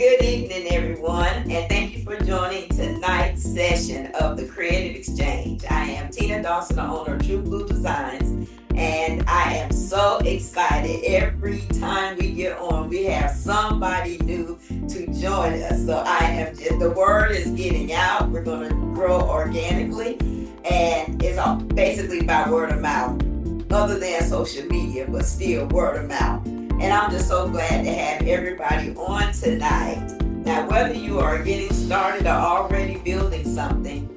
Good evening, everyone, and thank you for joining tonight's session of the Creative Exchange. I am Tina Dawson, the owner of True Blue Designs, and I am so excited. Every time we get on, we have somebody new to join us. So the word is getting out. We're going to grow organically, and it's all basically by word of mouth, other than social media, but still word of mouth. And I'm just so glad to have everybody on tonight. Now, whether you are getting started or already building something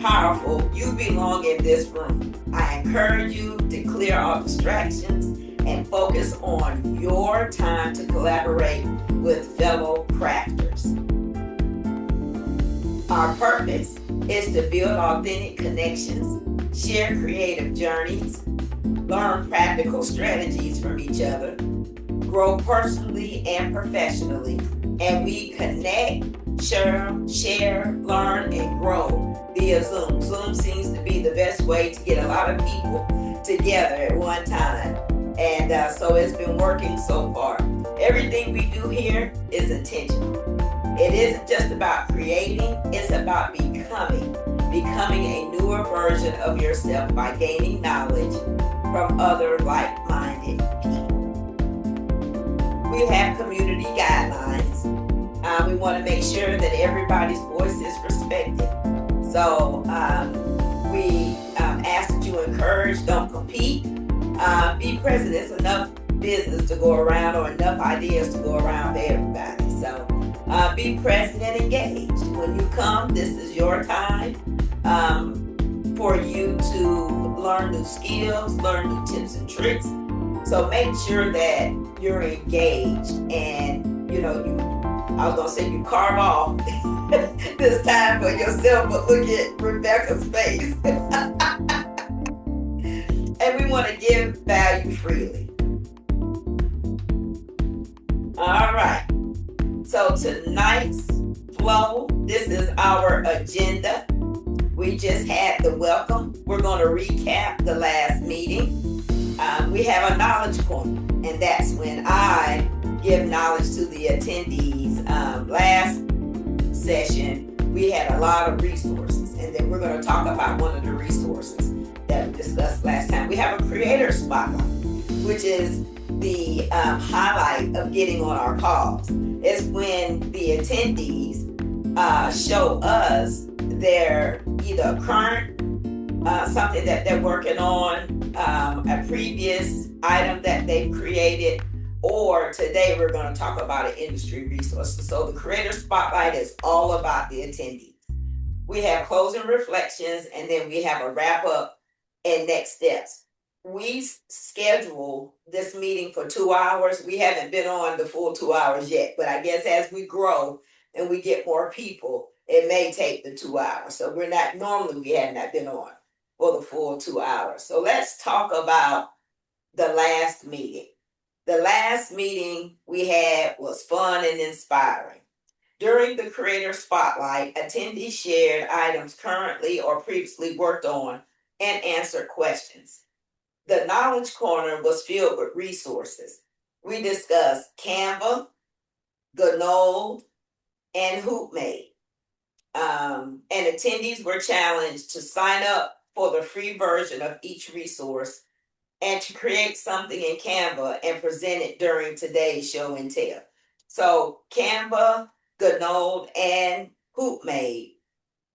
powerful, you belong in this room. I encourage you to clear all distractions and focus on your time to collaborate with fellow crafters. Our purpose is to build authentic connections, share creative journeys, learn practical strategies from each other, grow personally and professionally, and we connect, share, learn, and grow via Zoom. Zoom seems to be the best way to get a lot of people together at one time, and so it's been working so far. Everything we do here is intentional. It isn't just about creating, it's about becoming a newer version of yourself by gaining knowledge from other like-minded people. We have community guidelines. We want to make sure that everybody's voice is respected. So we ask that you encourage, don't compete. Be present. There's enough business to go around or enough ideas to go around for everybody. So be present and engaged. When you come, this is your time for you to learn new skills, learn new tips and tricks. So make sure that you're engaged and, you carve off this time for yourself, but look at Rebecca's face. And we want to give value freely. All right. So tonight's flow, this is our agenda. We just had the welcome. We're going to recap the last meeting. We have a knowledge corner, and that's when I give knowledge to the attendees. Last session, we had a lot of resources, and then we're going to talk about one of the resources that we discussed last time. We have a creator spotlight, which is the highlight of getting on our calls. It's when the attendees show us their either current something that they're working on, a previous item that they've created, or today we're going to talk about an industry resource. So the Creator Spotlight is all about the attendee. We have closing reflections, and then we have a wrap up and next steps. We schedule this meeting for 2 hours. We haven't been on the full 2 hours yet, but I guess as we grow and we get more people, it may take the 2 hours. So we have not been on for the full 2 hours. So let's talk about the last meeting. The last meeting we had was fun and inspiring. During the Creator Spotlight, attendees shared items currently or previously worked on and answered questions. The Knowledge Corner was filled with resources. We discussed Canva, Gnold, and HoopMade. And attendees were challenged to sign up for the free version of each resource and to create something in Canva and present it during today's show and tell. So Canva, Gnold, and HoopMade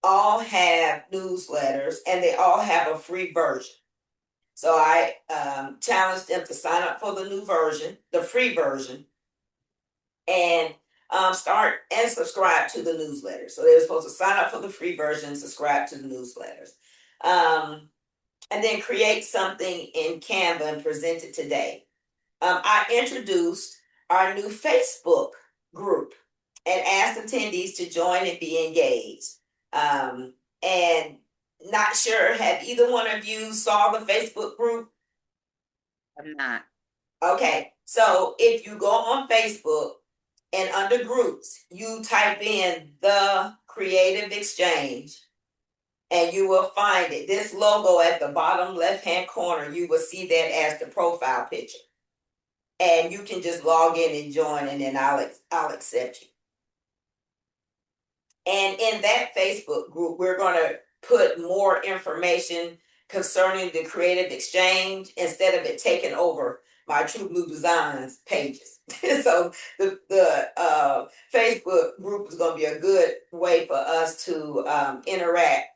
all have newsletters, and they all have a free version. So I challenged them to sign up for the free version, and start and subscribe to the newsletter. So they're supposed to sign up for the free version, subscribe to the newsletters, and then create something in Canva and present it today. I introduced our new Facebook group and asked attendees to join and be engaged. And not sure, have either one of you saw the Facebook group? I'm not. Okay, so if you go on Facebook and under groups, you type in the Creative Exchange and you will find it. This logo at the bottom left-hand corner, you will see that as the profile picture. And you can just log in and join, and then I'll accept you. And in that Facebook group, we're going to put more information concerning the creative exchange instead of it taking over my True Blue Designs pages. So the Facebook group is going to be a good way for us to interact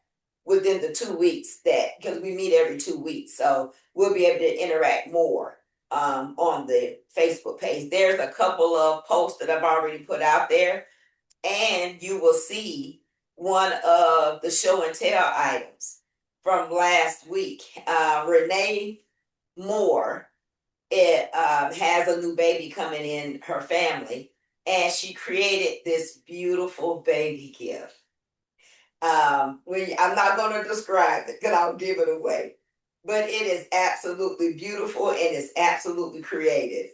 within the 2 weeks, that because we meet every 2 weeks, so we'll be able to interact more on the Facebook page. There's a couple of posts that I've already put out there, and you will see one of the show and tell items from last week. Renee Moore, it has a new baby coming in her family, and she created this beautiful baby gift. I'm not going to describe it because I'll give it away, but it is absolutely beautiful and it's absolutely creative.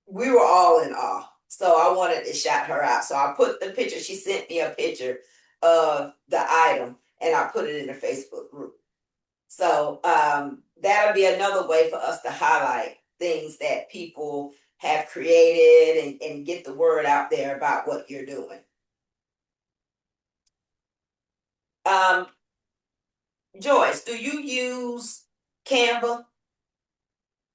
We were all in awe, so I wanted to shout her out. So I put the picture. She sent me a picture of the item, and I put it in the Facebook group. So that'll be another way for us to highlight things that people have created and get the word out there about what you're doing. Joyce, do you use Canva?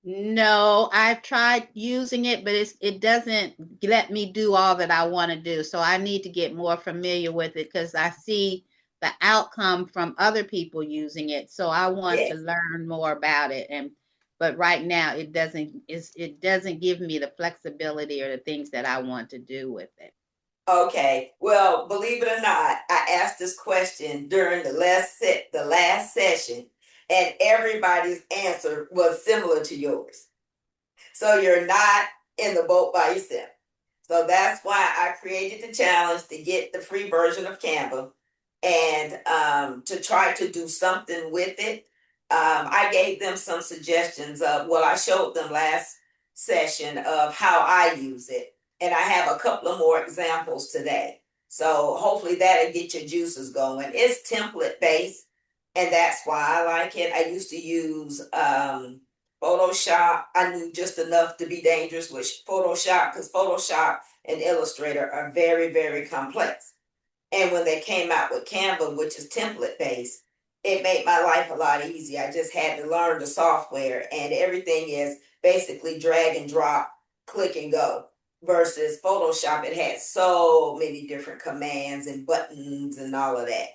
No, I've tried using it, but it doesn't let me do all that I want to do. So I need to get more familiar with it because I see the outcome from other people using it. So I want to Yes. learn more about it. But right now it doesn't give me the flexibility or the things that I want to do with it. Okay. Well, believe it or not, I asked this question during the last session, and everybody's answer was similar to yours. So you're not in the boat by yourself. So that's why I created the challenge to get the free version of Canva, and to try to do something with it. I gave them some suggestions of, well, I showed them last session of how I use it, and I have a couple of more examples today. So hopefully that'll get your juices going. It's template based, and that's why I like it. I used to use Photoshop. I knew just enough to be dangerous with Photoshop because Photoshop and Illustrator are very, very complex. And when they came out with Canva, which is template based, it made my life a lot easier. I just had to learn the software, and everything is basically drag and drop, click and go. Versus Photoshop, it had so many different commands and buttons and all of that.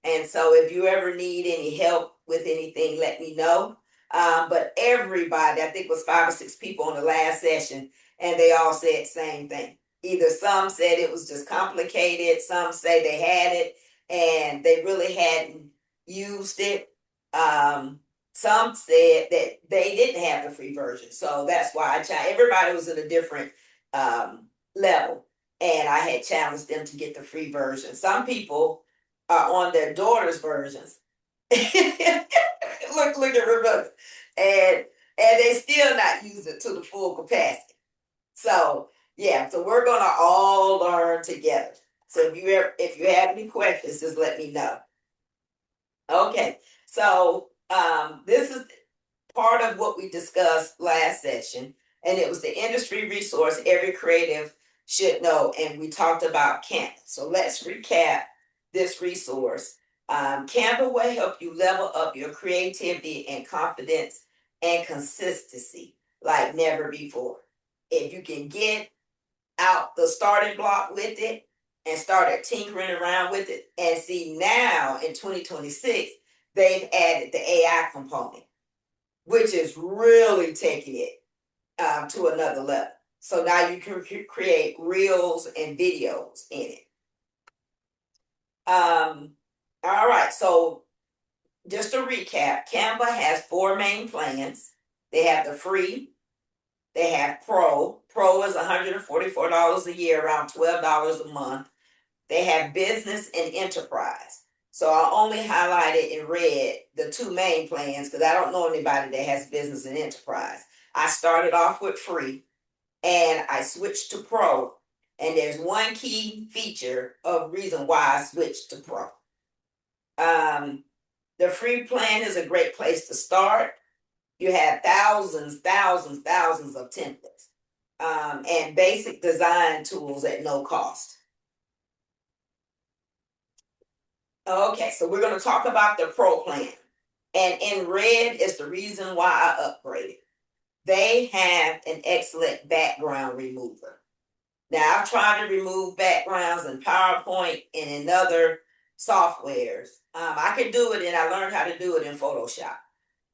And so, if you ever need any help with anything, let me know. But everybody, I think it was 5 or 6 people on the last session, and they all said the same thing. Either some said it was just complicated, some say they had it and they really hadn't used it. Some said that they didn't have the free version. So that's why everybody was in a different level. And I had challenged them to get the free version. Some people are on their daughter's versions. look at Rebecca. And they still not use it to the full capacity. So yeah, so we're gonna all learn together. So if you have any questions, just let me know. Okay, so this is part of what we discussed last session, and it was the industry resource every creative should know, and we talked about Canva. So let's recap this resource. Canva will help you level up your creativity and confidence and consistency like never before. If you can get out the starting block with it and started tinkering around with it, and see now in 2026 they've added the AI component, which is really taking it to another level. So now you can create reels and videos in it. All right, so just to recap, Canva has 4 main plans. They have the free, they have Pro. Pro is $144 a year, around $12 a month. They have business and enterprise. So I only highlighted in red the 2 main plans because I don't know anybody that has business and enterprise. I started off with free and I switched to pro. And there's one key feature of reason why I switched to pro. The free plan is a great place to start. You have thousands of templates, and basic design tools at no cost. Okay, so we're going to talk about the Pro Plan. And in red is the reason why I upgraded. They have an excellent background remover. Now, I've tried to remove backgrounds in PowerPoint and in other softwares. I can do it, and I learned how to do it in Photoshop.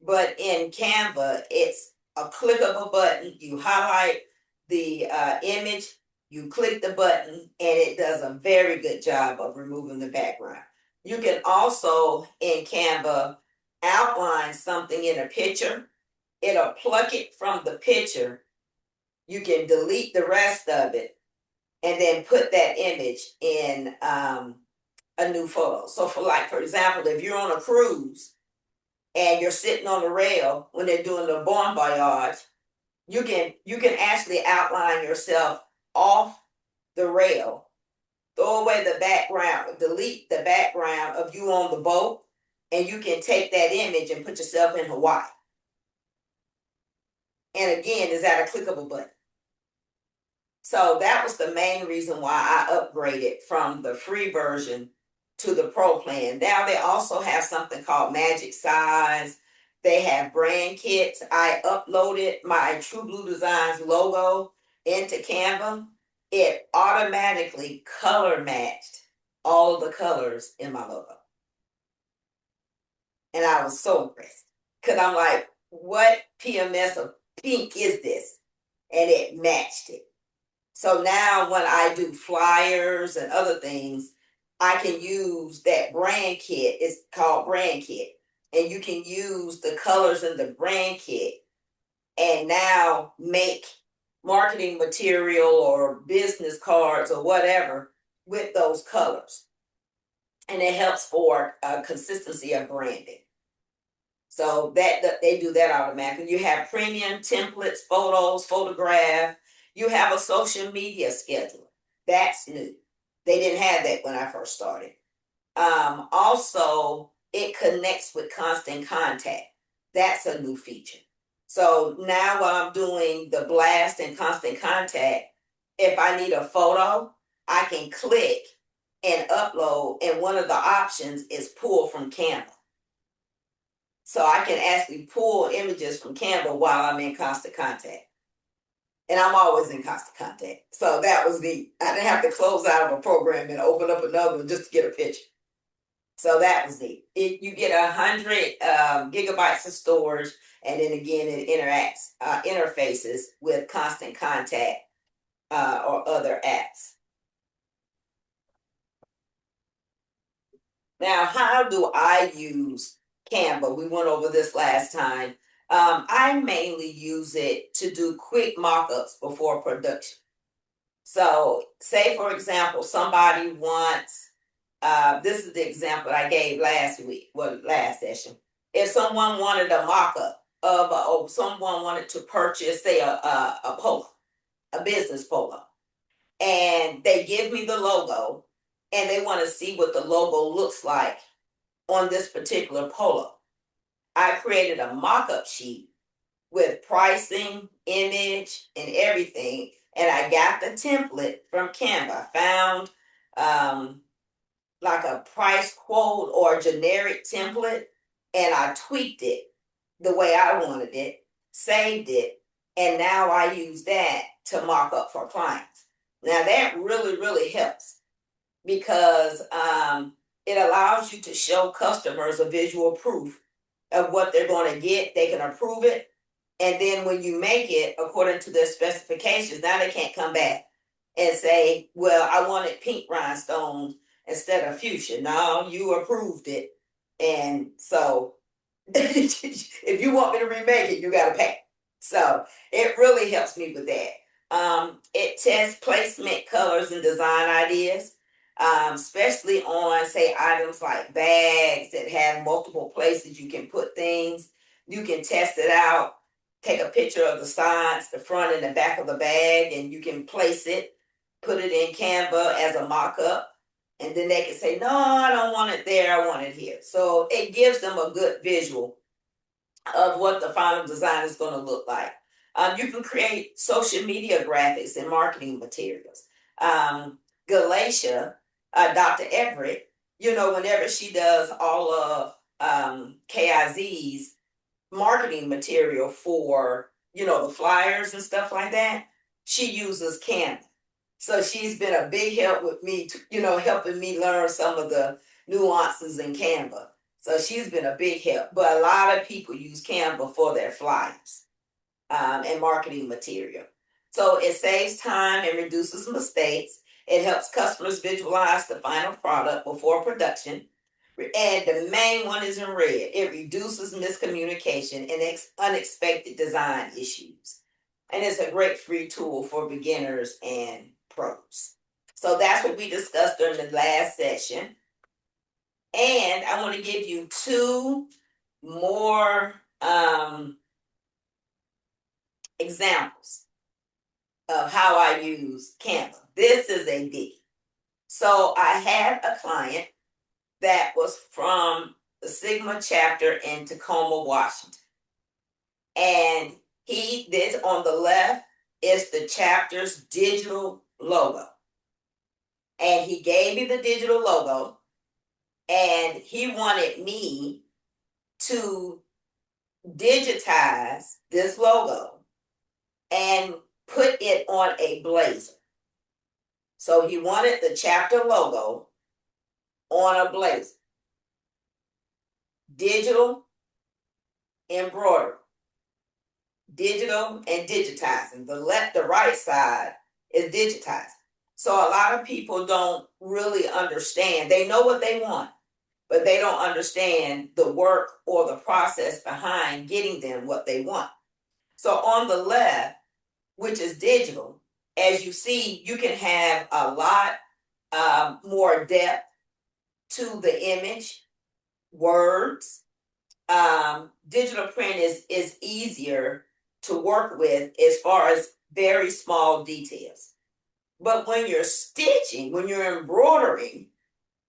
But in Canva, it's a click of a button. You highlight the image, you click the button, and it does a very good job of removing the background. You can also, in Canva, outline something in a picture. It'll pluck it from the picture. You can delete the rest of it and then put that image in a new photo. So for example, if you're on a cruise and you're sitting on the rail when they're doing the bon voyage, you can actually outline yourself off the rail, throw away the background, delete the background of you on the boat, and you can take that image and put yourself in Hawaii. And again, is at a click of a button. So that was the main reason why I upgraded from the free version to the Pro Plan. Now they also have something called Magic Size. They have brand kits. I uploaded my True Blue Designs logo into Canva. It automatically color matched all of the colors in my logo. And I was so impressed because I'm like, what PMS of pink is this? And it matched it. So now when I do flyers and other things, I can use that brand kit. It's called brand kit. And you can use the colors in the brand kit and now make marketing material or business cards or whatever with those colors. And it helps for consistency of branding. So that they do that automatically. You have premium templates, photos, photograph. You have a social media schedule. That's new. They didn't have that when I first started. Also, it connects with constant contact. That's a new feature. So now while I'm doing the blast and constant contact, if I need a photo, I can click and upload, and one of the options is pull from Canva. So I can actually pull images from Canva while I'm in constant contact. And I'm always in constant contact. So that was neat. I didn't have to close out of a program and open up another one just to get a picture. So that was neat. You get 100 gigabytes of storage, and then again, it interfaces with constant contact or other apps. Now, how do I use Canva? We went over this last time. I mainly use it to do quick mock-ups before production. So say, for example, somebody wants, this is the example I gave last session. If someone wanted a mock-up of, or someone wanted to purchase, say, a polo, a business polo, and they give me the logo, and they want to see what the logo looks like on this particular polo. I created a mock-up sheet with pricing, image, and everything. And I got the template from Canva. I found like a price quote or generic template, and I tweaked it the way I wanted it, saved it, and now I use that to mock up for clients. Now that really, really helps because it allows you to show customers a visual proof of what they're going to get. They can approve it. And then when you make it according to their specifications, now they can't come back and say, well, I wanted pink rhinestones instead of fuchsia. No, you approved it. And so if you want me to remake it, you got to pay. So it really helps me with that. It tests placement, colors, and design ideas. Especially on, say, items like bags that have multiple places you can put things. You can test it out, take a picture of the sides, the front and the back of the bag, and you can place it, put it in Canva as a mock-up, and then they can say, no, I don't want it there, I want it here. So it gives them a good visual of what the final design is going to look like. You can create social media graphics and marketing materials. Galatia, Dr. Everett whenever she does all of KIZ's marketing material for, the flyers and stuff like that, she uses Canva. So she's been a big help with me, helping me learn some of the nuances in Canva. So she's been a big help. But a lot of people use Canva for their flyers and marketing material. So it saves time and reduces mistakes. It helps customers visualize the final product before production. And the main one is in red. It reduces miscommunication and unexpected design issues. And it's a great free tool for beginners and pros. So that's what we discussed during the last session. And I want to give you two more examples of how I use Canva. This is a big. So I had a client that was from the Sigma chapter in Tacoma, Washington. And this on the left is the chapter's digital logo. And he gave me the digital logo, and he wanted me to digitize this logo and put it on a blazer. So he wanted the chapter logo on a blazer. Digital embroidery. Digital and digitizing. The right side is digitizing. So a lot of people don't really understand. They know what they want, but they don't understand the work or the process behind getting them what they want. So on the left, which is digital, as you see, you can have a lot more depth to the image, words. Digital print is easier to work with as far as very small details. But when you're stitching, when you're embroidering,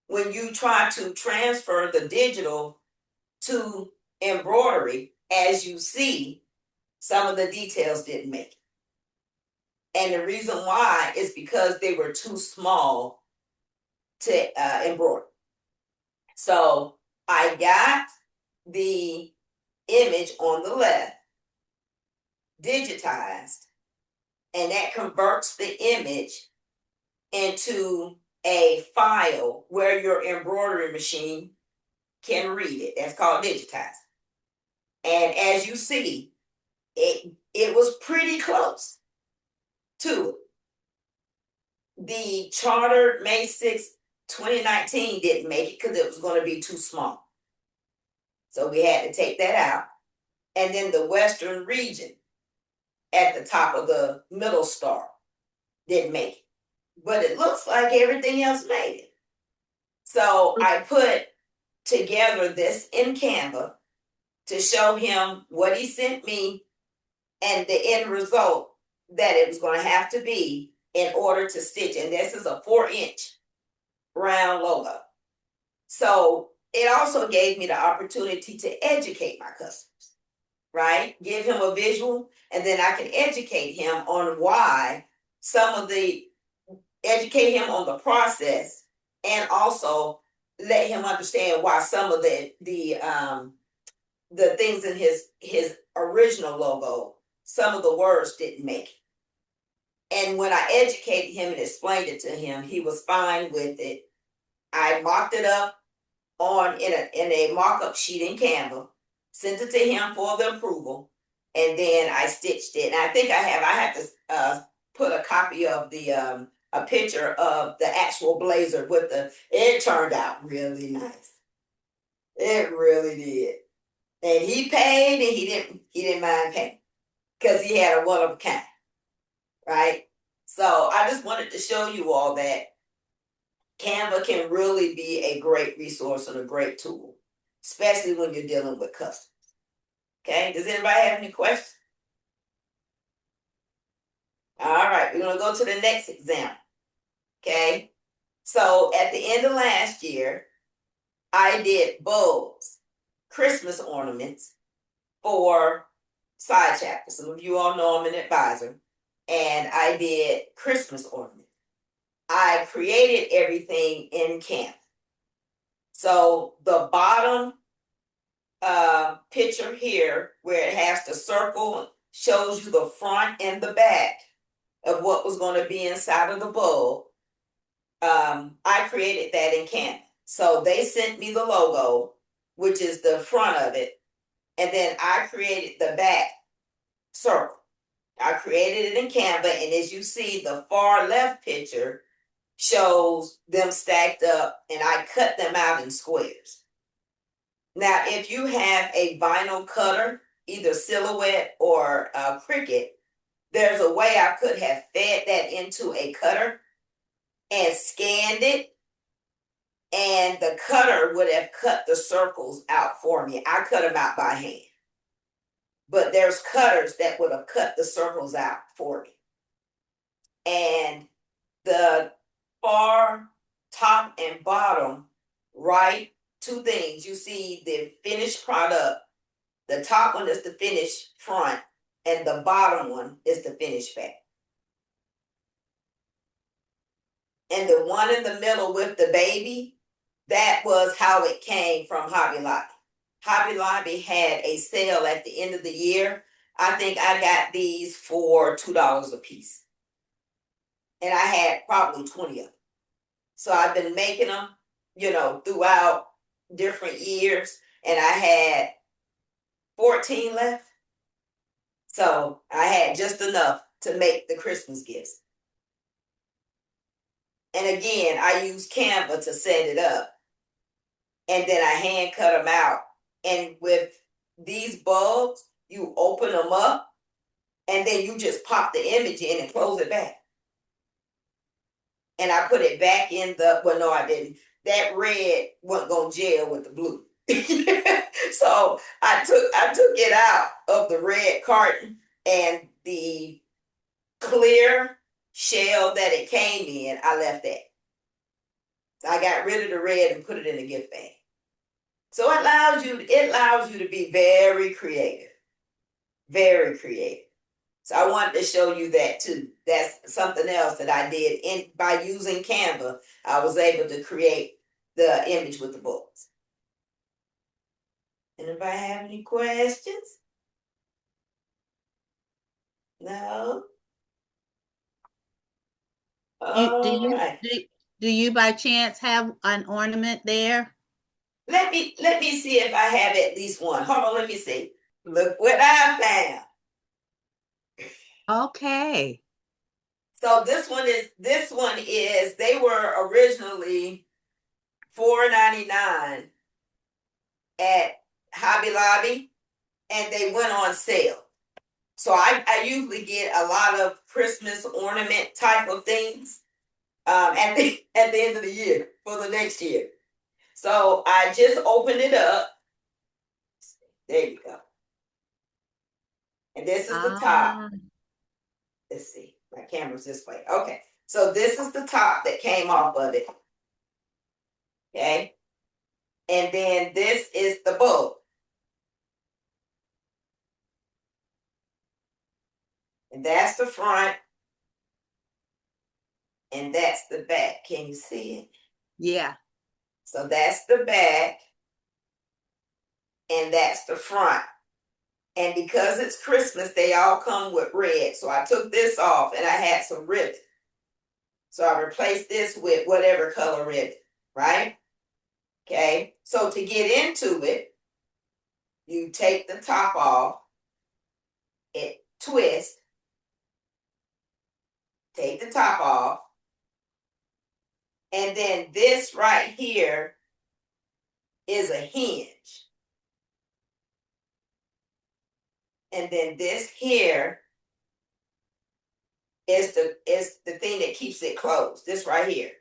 when you try to transfer the digital to embroidery, as you see, some of the details didn't make it. And the reason why is because they were too small to embroider. So I got the image on the left digitized, and that converts the image into a file where your embroidery machine can read it. That's called digitized. And as you see, it was pretty close to it. The charter May 6, 2019 didn't make it because it was going to be too small. So we had to take that out. And then the Western region at the top of the middle star didn't make it. But it looks like everything else made it. So I put together this in Canva to show him what he sent me and the end result that it was going to have to be in order to stitch. And this is a 4-inch round logo. So it also gave me the opportunity to educate my customers, right? Give him a visual, and then I can educate him on why educate him on the process, and also let him understand why some of the things in his original logo, some of the words didn't make it. And when I educated him and explained it to him, he was fine with it. I mocked it up in a mock-up sheet in Canva, sent it to him for the approval, and then I stitched it. And I think I have to put a copy of a picture of the actual blazer with it turned out really nice. It really did. And he paid, and he didn't mind paying because he had a one of a kind, right? So I just wanted to show you all that Canva can really be a great resource and a great tool, especially when you're dealing with customers. Okay, does anybody have any questions? All right, we're going to go to the next example. Okay, so at the end of last year, I did bulbs, Christmas ornaments for side chapters. Some of you all know I'm an advisor, and I did Christmas ornaments. I created everything in Canva. So the bottom picture here, where it has the circle, shows you the front and the back of what was going to be inside of the bulb. I created that in Canva. So they sent me the logo, which is the front of it, and then I created the back circle. I created it in Canva, and as you see, the far left picture shows them stacked up, and I cut them out in squares. Now, if you have a vinyl cutter, either Silhouette or Cricut, there's a way I could have fed that into a cutter and scanned it, and the cutter would have cut the circles out for me. I cut them out by hand, but there's cutters that would have cut the circles out for me. And the far top and bottom right, two things. You see the finished product. The top one is the finished front, and the bottom one is the finished back. And the one in the middle with the baby, that was how it came from Hobby Lobby. Hobby Lobby had a sale at the end of the year. I think I got these for $2 a piece. And I had probably 20 of them. So I've been making them, throughout different years. And I had 14 left. So I had just enough to make the Christmas gifts. And again, I used Canva to set it up. And then I hand cut them out. And with these bulbs, you open them up, and then you just pop the image in and close it back. And I put it back in no, I didn't. That red wasn't going to gel with the blue. So I took it out of the red carton, and the clear shell that it came in, I left that. So I got rid of the red and put it in a gift bag. So it allows you to be very creative. Very creative. So I wanted to show you that too. That's something else that I did by using Canva. I was able to create the image with the bulbs. Anybody have any questions? No? Right. Do you by chance have an ornament there? Let me see if I have at least one. Hold on, let me see. Look what I found. Okay. So this one is they were originally $4.99 at Hobby Lobby, and they went on sale. So I usually get a lot of Christmas ornament type of things at the end of the year for the next year. So I just opened it up. There you go. And this is the top. Let's see. My camera's this way. Okay. So this is the top that came off of it. Okay. And then this is the bulb. And that's the front. And that's the back. Can you see it? Yeah. So that's the back. And that's the front. And because it's Christmas, they all come with red. So I took this off, and I had some ribbon. So I replaced this with whatever color ribbon, right? Okay. So to get into it, you take the top off, it twists, take the top off, and then this right here is a hinge. And then this here is the thing that keeps it closed. This right here.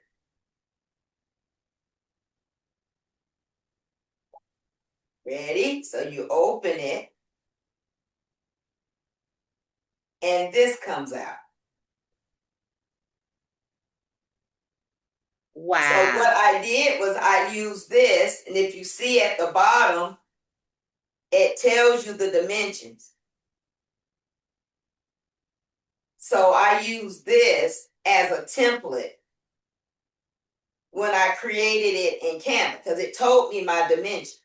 Ready? So you open it, and this comes out. Wow. So what I did was I used this, and if you see at the bottom, it tells you the dimensions. So I use this as a template when I created it in Canva, because it told me my dimension.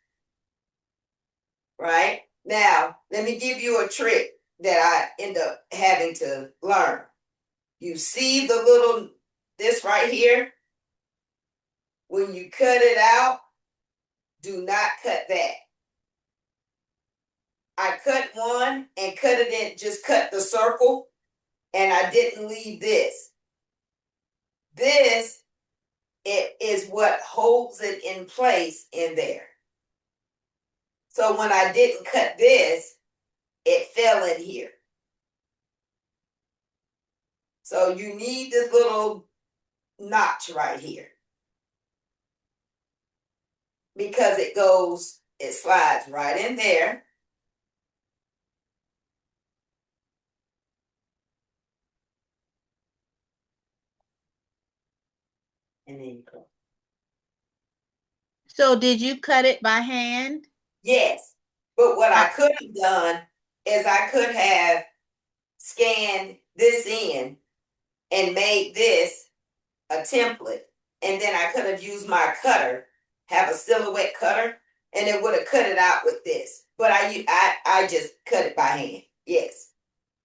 Right? Now, let me give you a trick that I end up having to learn. You see the little, this right here? When you cut it out, do not cut that. I cut one and cut it in, just cut the circle, and I didn't leave this. This, it is what holds it in place in there. So when I didn't cut this, it fell in here. So you need this little notch right here, because it goes, it slides right in there. And then you go. So did you cut it by hand? Yes, but what I could have done is I could have scanned this in and made this a template, and then I could have used my cutter, have a silhouette cutter, and it would have cut it out with this. But I just cut it by hand. Yes.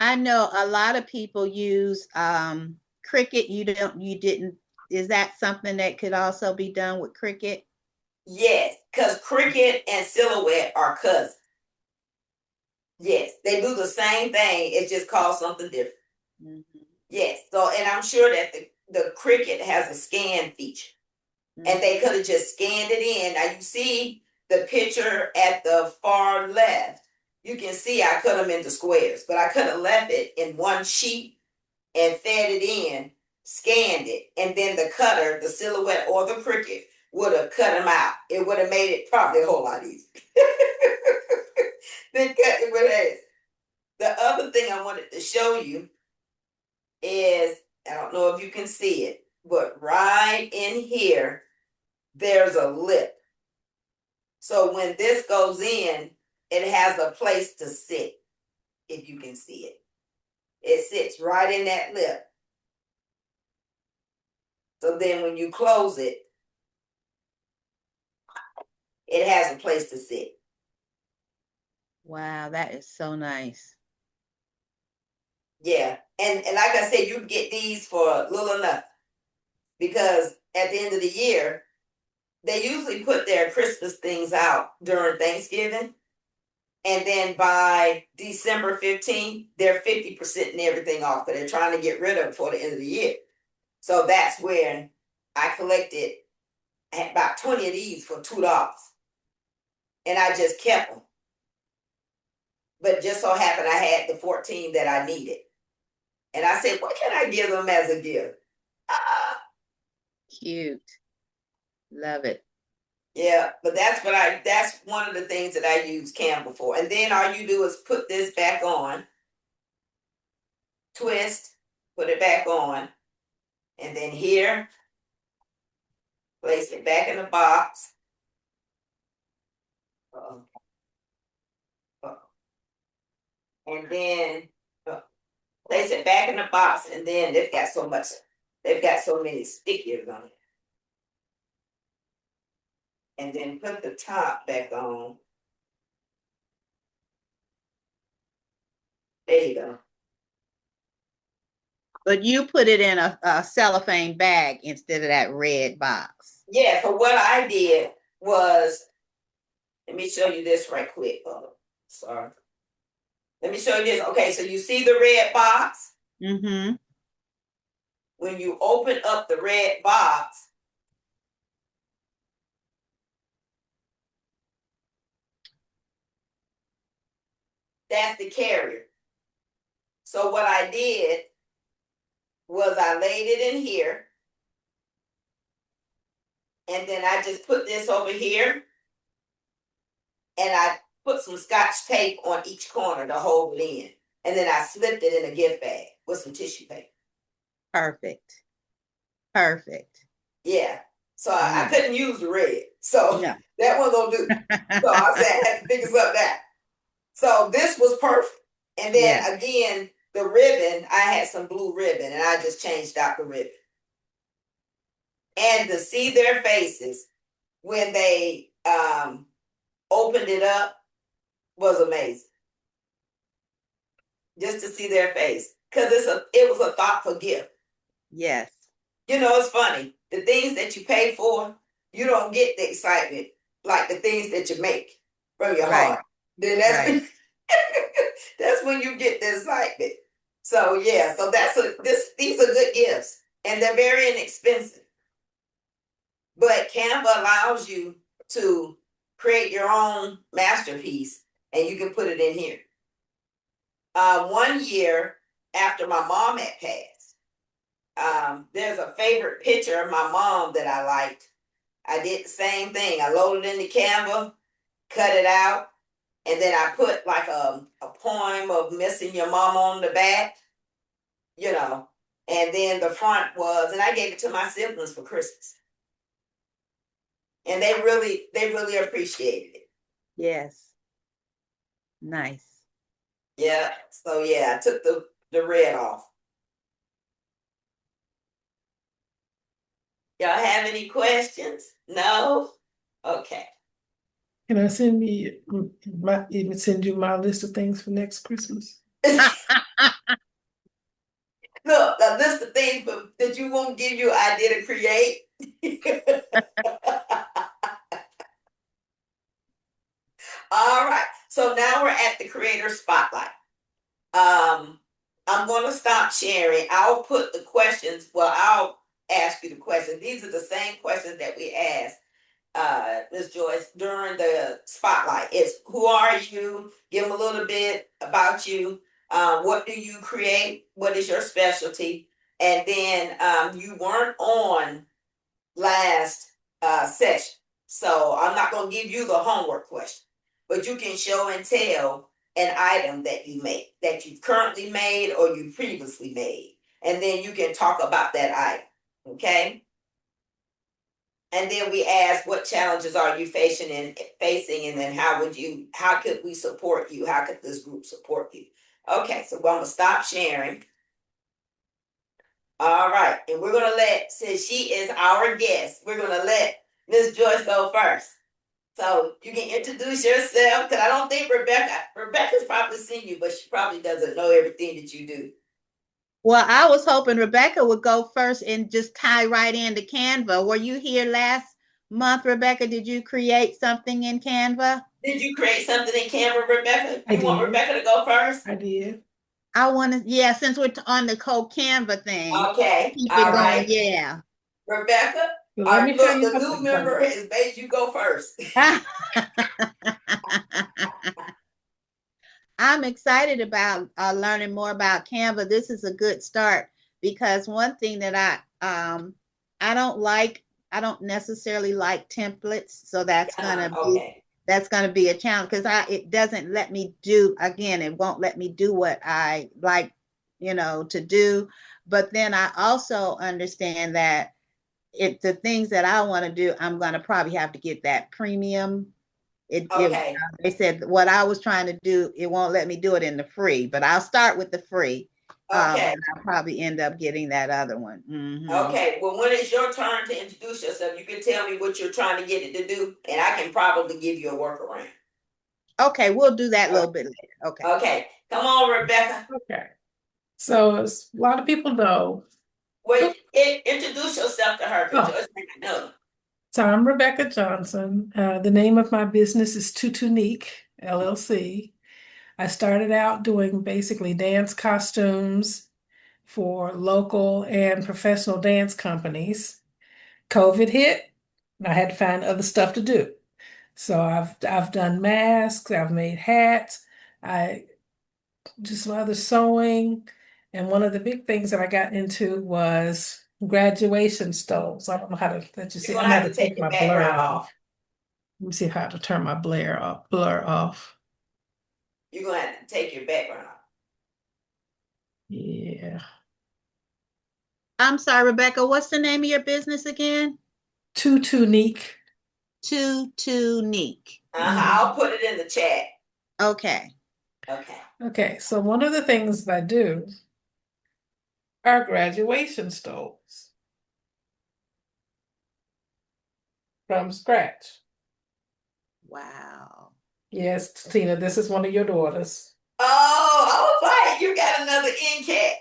I know a lot of people use Cricut. You didn't. Is that something that could also be done with Cricut? Yes, because Cricut and silhouette are cousins. Yes, they do the same thing. It's just called something different. Mm-hmm. Yes. So, and I'm sure that the Cricut has a scan feature, mm-hmm. and they could have just scanned it in. Now you see the picture at the far left. You can see I cut them into squares, but I could have left it in one sheet and fed it in, scanned it, and then the cutter, the silhouette or the Cricut, would have cut them out. It would have made it probably a whole lot easier. Then cut it with it. The other thing I wanted to show you is, I don't know if you can see it, but right in here, there's a lip. So when this goes in, it has a place to sit, if you can see it. It sits right in that lip. So then when you close it, it has a place to sit. Wow, that is so nice. Yeah, and like I said, you get these for little enough, because at the end of the year, they usually put their Christmas things out during Thanksgiving, and then by December 15th, they're 50% and everything off, but they're trying to get rid of it before the end of the year. So that's when I collected about 20 of these for $2, and I just kept them. But just so happened I had the 14 that I needed. And I said, what can I give them as a gift? Cute. Love it. Yeah, but that's one of the things that I use Canva for. And then all you do is put this back on, twist, put it back on, and then here, place it back in the box. And then place it back in the box, and then they've got so many stickers on it. And then put the top back on. There you go. But you put it in a cellophane bag instead of that red box. Yeah, so what I did was, let me show you this right quick. Oh, sorry. Let me show you this. Okay, so you see the red box? Mm-hmm. When you open up the red box, that's the carrier. So what I did was I laid it in here, and then I just put this over here, and I put some Scotch tape on each corner to hold it in, and then I slipped it in a gift bag with some tissue paper. Perfect. Perfect. Yeah. So I couldn't use the red, so that one don't do. So I said I had to figure something out. So this was perfect. And then again, the ribbon, I had some blue ribbon, and I just changed out the ribbon. And to see their faces when they opened it up was amazing. Just to see their face, because it was a thoughtful gift. Yes. You know, it's funny. The things that you pay for, you don't get the excitement like the things that you make from your Right. heart. Then that's Right. when, that's when you get the excitement. So yeah, so these are good gifts, and they're very inexpensive. But Canva allows you to create your own masterpiece, and you can put it in here. 1 year after my mom had passed, there's a favorite picture of my mom that I liked. I did the same thing. I loaded into Canva, cut it out, and then I put like a poem of missing your mom on the back, you know, and then the front was, and I gave it to my siblings for Christmas. And they really appreciated it. Yes. Nice. Yeah. So yeah, I took the red off. Y'all have any questions? No? Okay. Can I send you my list of things for next Christmas? Look, a list of things that you won't give you an idea to create. All right. So now we're at the creator spotlight. I'm going to stop sharing. I'll put the questions. Well, I'll ask you the questions. These are the same questions that we asked Ms. Joyce during the spotlight. It's who are you? Give them a little bit about you. What do you create? What is your specialty? And then you weren't on last session, so I'm not going to give you the homework question, but you can show and tell an item that you make, that you've currently made or you previously made, and then you can talk about that item. Okay. And then we ask, what challenges are you facing, and then how could we support you? How could this group support you? Okay, so I'm gonna stop sharing. All right, and we're gonna since she is our guest, we're gonna let Miss Joyce go first. So you can introduce yourself, because I don't think Rebecca's probably seen you, but she probably doesn't know everything that you do. Well, I was hoping Rebecca would go first and just tie right into Canva. Were you here last month, Rebecca? Did you create something in Canva? Did you create something in Canva, Rebecca? I You want did. Rebecca to go first? I did. I want to, yeah, since we're on the whole Canva thing. Okay, Keep all it going, right. Yeah. Rebecca, Let me tell look, you the new something. member has made you go first. I'm excited about learning more about Canva. This is a good start, because one thing that I don't necessarily like templates, so that's Okay. gonna be a challenge, because it doesn't let me do, again, it won't let me do what I like, to do. But then I also understand that the things that I want to do, I'm gonna probably have to get that premium. Okay. They said what I was trying to do, it won't let me do it in the free, but I'll start with the free. Okay. And I'll probably end up getting that other one. Okay. Well, when it's your turn to introduce yourself, you can tell me what you're trying to get it to do, and I can probably give you a workaround. Okay, we'll do that a little bit later. Okay. Okay. Come on, Rebecca. Okay. So as a lot of people know. Wait, introduce yourself to her, because Joyce may not know. So I'm Rebecca Johnson. The name of my business is Tutunique LLC. I started out doing basically dance costumes for local and professional dance companies. COVID hit, and I had to find other stuff to do. So I've done masks, I've made hats, I do some other sewing, and one of the big things that I got into was graduation stoles. I don't know how to let you see. You're I'm gonna gonna have to take take your my blur background off. off. Let me see how to turn my blur off. You're gonna have to take your background off. Yeah. I'm sorry, Rebecca, what's the name of your business again? Tutunique. Tutunique. I'll put it in the chat. Okay. Okay. Okay, so one of the things that I do are graduation stoles. from scratch. Wow. Yes, Tina, this is one of your daughters. Oh, I was like, you got another in cat.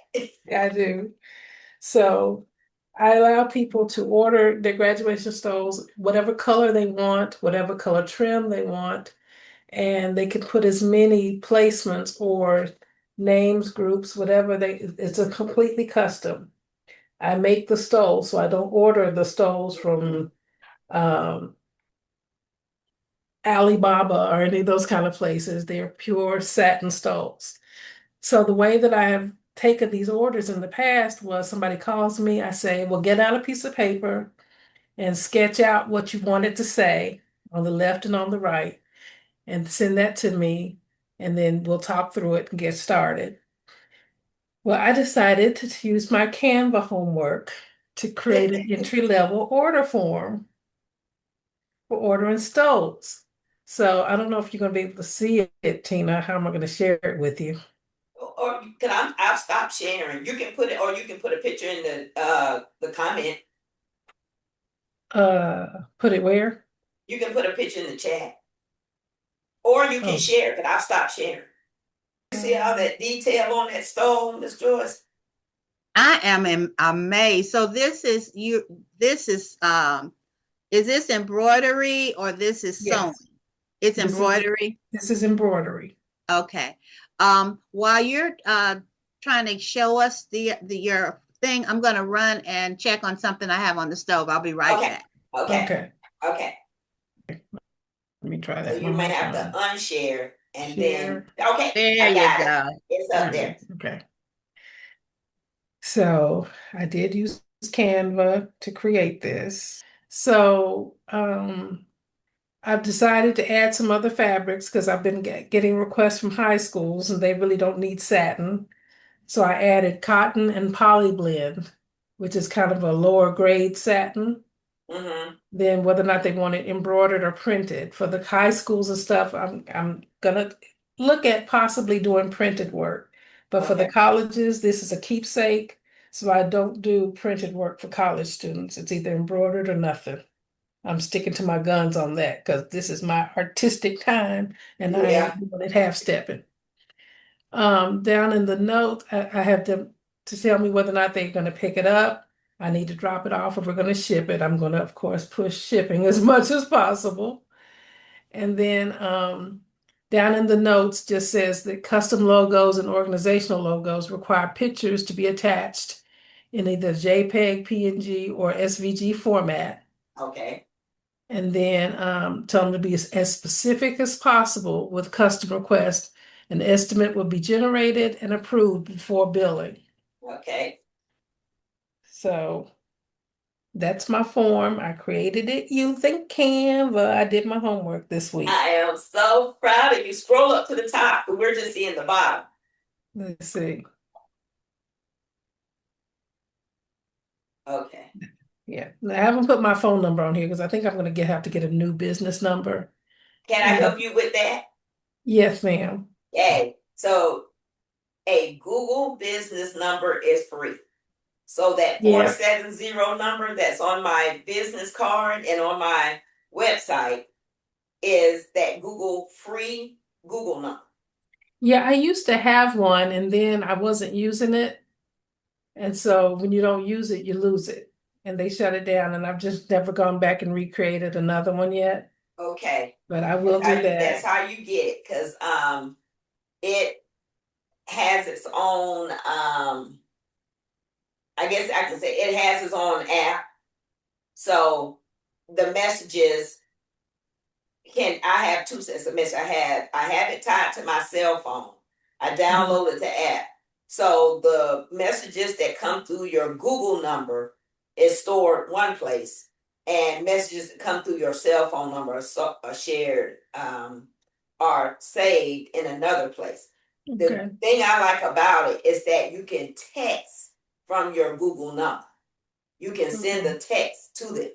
I do. So I allow people to order their graduation stoles, whatever color they want, whatever color trim they want, and they can put as many placements or names, groups, whatever it's a completely custom. I make the stoles, so I don't order the stoles from um, Alibaba or any of those kind of places. They're pure satin stoles. So the way that I have taken these orders in the past was somebody calls me, I say, well, get out a piece of paper and sketch out what you want it to say on the left and on the right, and send that to me, and then we'll talk through it and get started. Well, I decided to use my Canva homework to create an entry-level order form for ordering stoves. So I don't know if you're going to be able to see it, Tina. How am I going to share it with you? Or I'll stop sharing. You can put it, or you can put a picture in the comment. Put it where? You can put a picture in the chat. Or you can Oh. share, but I'll stop sharing. You see all that detail on that stone, Miss Joyce? I am amazed. So this is is this embroidery or this is sewing? Yes. It's This embroidery. This is embroidery. Okay. While you're trying to show us your thing, I'm gonna run and check on something I have on the stove. I'll be right Okay. back. Okay. Okay. Let me try So that you one may more have time. to unshare and Share. then, okay, There I you got it. go. It's up there. Okay. So I did use Canva to create this. So I've decided to add some other fabrics because I've been getting requests from high schools and they really don't need satin. So I added cotton and poly blend, which is kind of a lower grade satin. Mm-hmm. Then whether or not they want it embroidered or printed. For the high schools and stuff, I'm gonna look at possibly doing printed work. But for the Okay. colleges, this is a keepsake. So I don't do printed work for college students. It's either embroidered or nothing. I'm sticking to my guns on that because this is my artistic time and I Yeah. ain't doing it half stepping. Down in the note, I have them to tell me whether or not they're going to pick it up. I need to drop it off if we're going to ship it. I'm going to, of course, push shipping as much as possible. And then down in the notes just says that custom logos and organizational logos require pictures to be attached in either JPEG, PNG, or SVG format. Okay. And then tell them to be as specific as possible with custom requests. An estimate will be generated and approved before billing. Okay. So that's my form. I created it using Canva. I did my homework this week. I am so proud of you. Scroll up to the top, but we're just seeing the bottom. Let's see. Okay. Yeah, I haven't put my phone number on here because I think I'm going to have to get a new business number. Can I help you with that? Yes, ma'am. Okay. So a Google business number is free. So that Yeah. 470 number that's on my business card and on my website is that Google free Google number. Yeah, I used to have one and then I wasn't using it. And so when you don't use it, you lose it. And they shut it down and I've just never gone back and recreated another one yet. Okay. But I will do That's that. how you get it, because it has its own I guess I can say it has its own app. So the messages I have two sets of messages. I have it tied to my cell phone. I downloaded the app. So the messages that come through your Google number is stored one place, and messages that come through your cell phone number are shared, are saved in another place. Okay. The thing I like about it is that you can text from your Google number. You can send the text to them.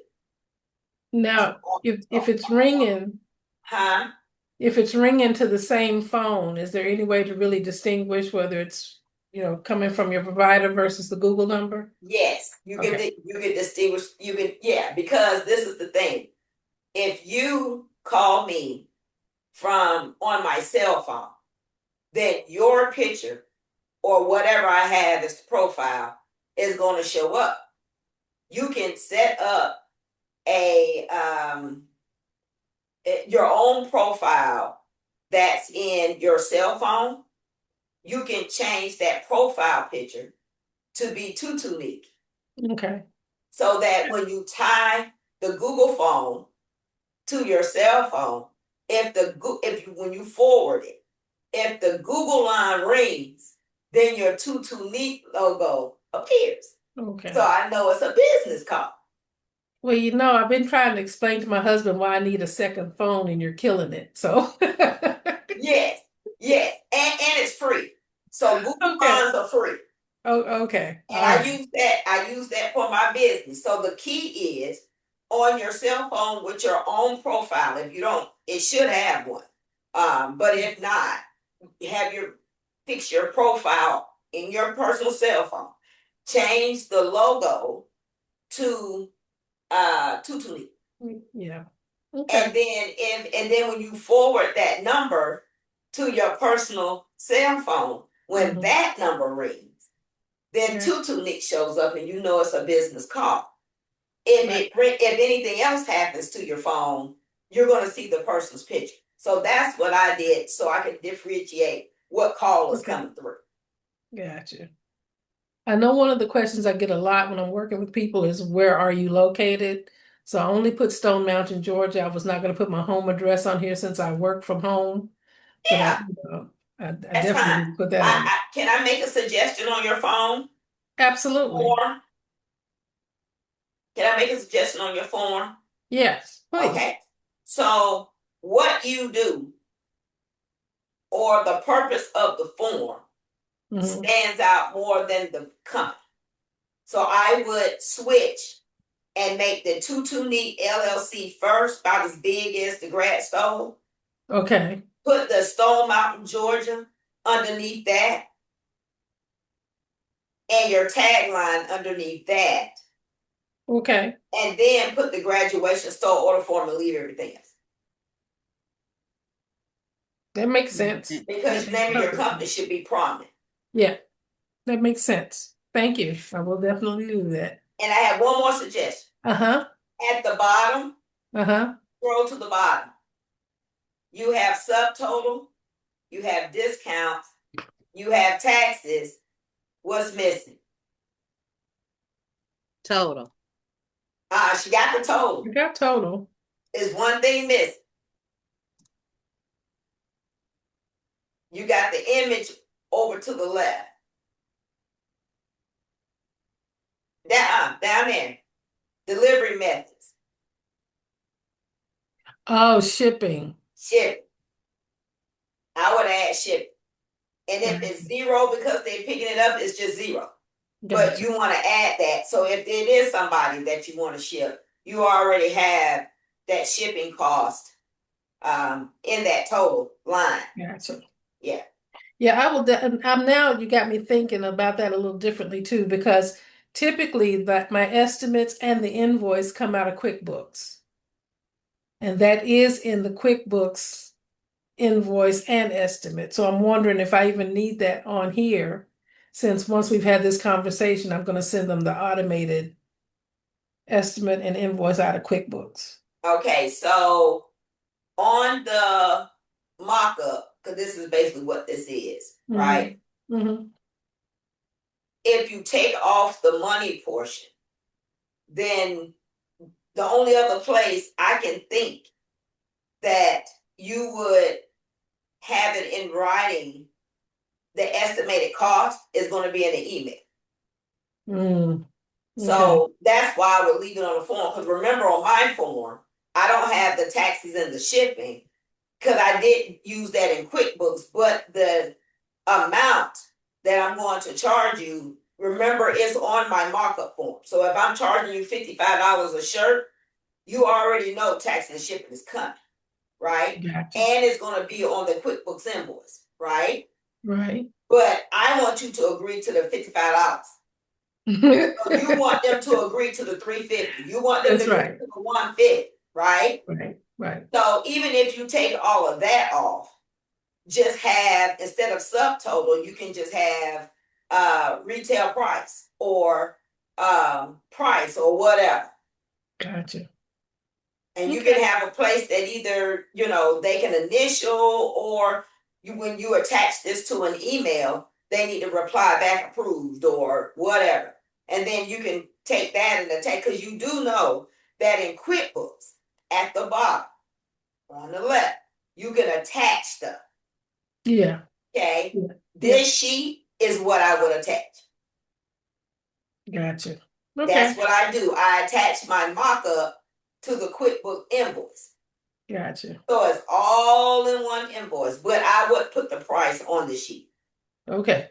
Now, if it's ringing, Huh? if it's ringing to the same phone, is there any way to really distinguish whether it's, coming from your provider versus the Google number? Yes, you can. Okay. You can distinguish. Because this is the thing. if you call me from on my cell phone, then your picture or whatever I have as the profile is going to show up. You can set up a your own profile that's in your cell phone. You can change that profile picture to be Tutunique. Okay. So that when you tie the Google phone to your cell phone, when you forward it, if the Google line rings, then your Tutunique logo appears. Okay. So I know it's a business call. Well, I've been trying to explain to my husband why I need a second phone, and you're killing it. So Yes, and it's free. So Google okay. lines are free. Oh, okay. And I use that for my business. So the key is on your cell phone with your own profile. If you don't, it should have one. But if not, fix your profile in your personal cell phone. Change the logo to Tutuli. Yeah. Okay. And then when you forward that number to your personal cell phone, when that number rings, then Tutunique shows up and you know it's a business call. If anything else happens to your phone, you're going to see the person's picture. So that's what I did so I could differentiate what call is coming through. Gotcha. I know one of the questions I get a lot when I'm working with people is, where are you located? So I only put Stone Mountain, Georgia. I was not going to put my home address on here since I work from home. Yeah. But I definitely put that on. Can I make a suggestion on your phone? Absolutely. Form? Can I make a suggestion on your form? Yes, please. Okay. So what you do or the purpose of the form stands out more than the company. So I would switch and make the Tutunique LLC first, about as big as the Gladstone. Okay. Put the Stone Mountain, Georgia underneath that. And your tagline underneath that. Okay. And then put the graduation store order form and leave everything else. That makes sense. Because the name of your company should be prominent. Yeah, that makes sense. Thank you. I will definitely do that. And I have one more suggestion. At the bottom, scroll to the bottom. You have subtotal, you have discounts, you have taxes. What's missing? Total. She got the total. You got total. There's one thing missing. You got the image over to the left. Down there. Delivery methods. Oh, shipping. Shipping. I would add shipping. And if it's 0 because they're picking it up, it's just 0. Gotcha. But you want to add that. So if it is somebody that you want to ship, you already have that shipping cost in that total line. Gotcha. Yeah. Yeah, I will. I'm now, you got me thinking about that a little differently too, because typically my estimates and the invoice come out of QuickBooks. And that is in the QuickBooks invoice and estimate. So I'm wondering if I even need that on here, since once we've had this conversation, I'm going to send them the automated estimate and invoice out of QuickBooks. Okay, so on the mock-up, because this is basically what this is, right? If you take off the money portion, then the only other place I can think that you would have it in writing, the estimated cost, is going to be in the email. So that's why I would leave it on the form. Because remember, on my form, I don't have the taxes and the shipping, because I didn't use that in QuickBooks. But the amount that I'm going to charge you, remember, is on my markup form. So if I'm charging you $55 a shirt, you already know tax and shipping is coming, right? Gotcha. And it's going to be on the QuickBooks invoice, right? Right. But I want you to agree to the $55. So you want them to agree to the $350. You want them to agree to the $150, right? Right. So even if you take all of that off, just have, instead of subtotal, you can just have retail price or price or whatever. Gotcha. And you Okay. can have a place that either, they can initial, or when you attach this to an email, they need to reply back approved or whatever. And then you can take that and attach, because you do know that in QuickBooks, at the bottom, on the left, you can attach stuff. Yeah. Okay. Yeah. This sheet is what I would attach. Gotcha. That's what I do. I attach my mock-up to the QuickBook invoice. Gotcha. So it's all in one invoice, but I would put the price on the sheet. Okay.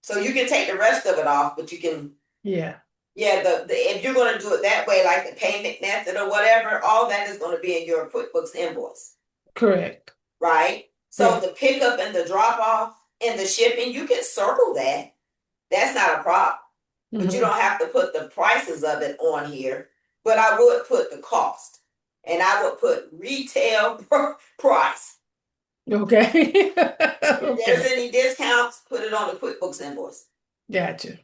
So you can take the rest of it off, but you can. Yeah. Yeah, the if you're going to do it that way, like the payment method or whatever, all that is going to be in your QuickBooks invoice. Correct. Right? So Yeah. the pickup and the drop off and the shipping, you can circle that. That's not a problem. But you don't have to put the prices of it on here. But I would put the cost. And I would put retail price. Okay. If there's any discounts, put it on the QuickBooks invoice. Gotcha.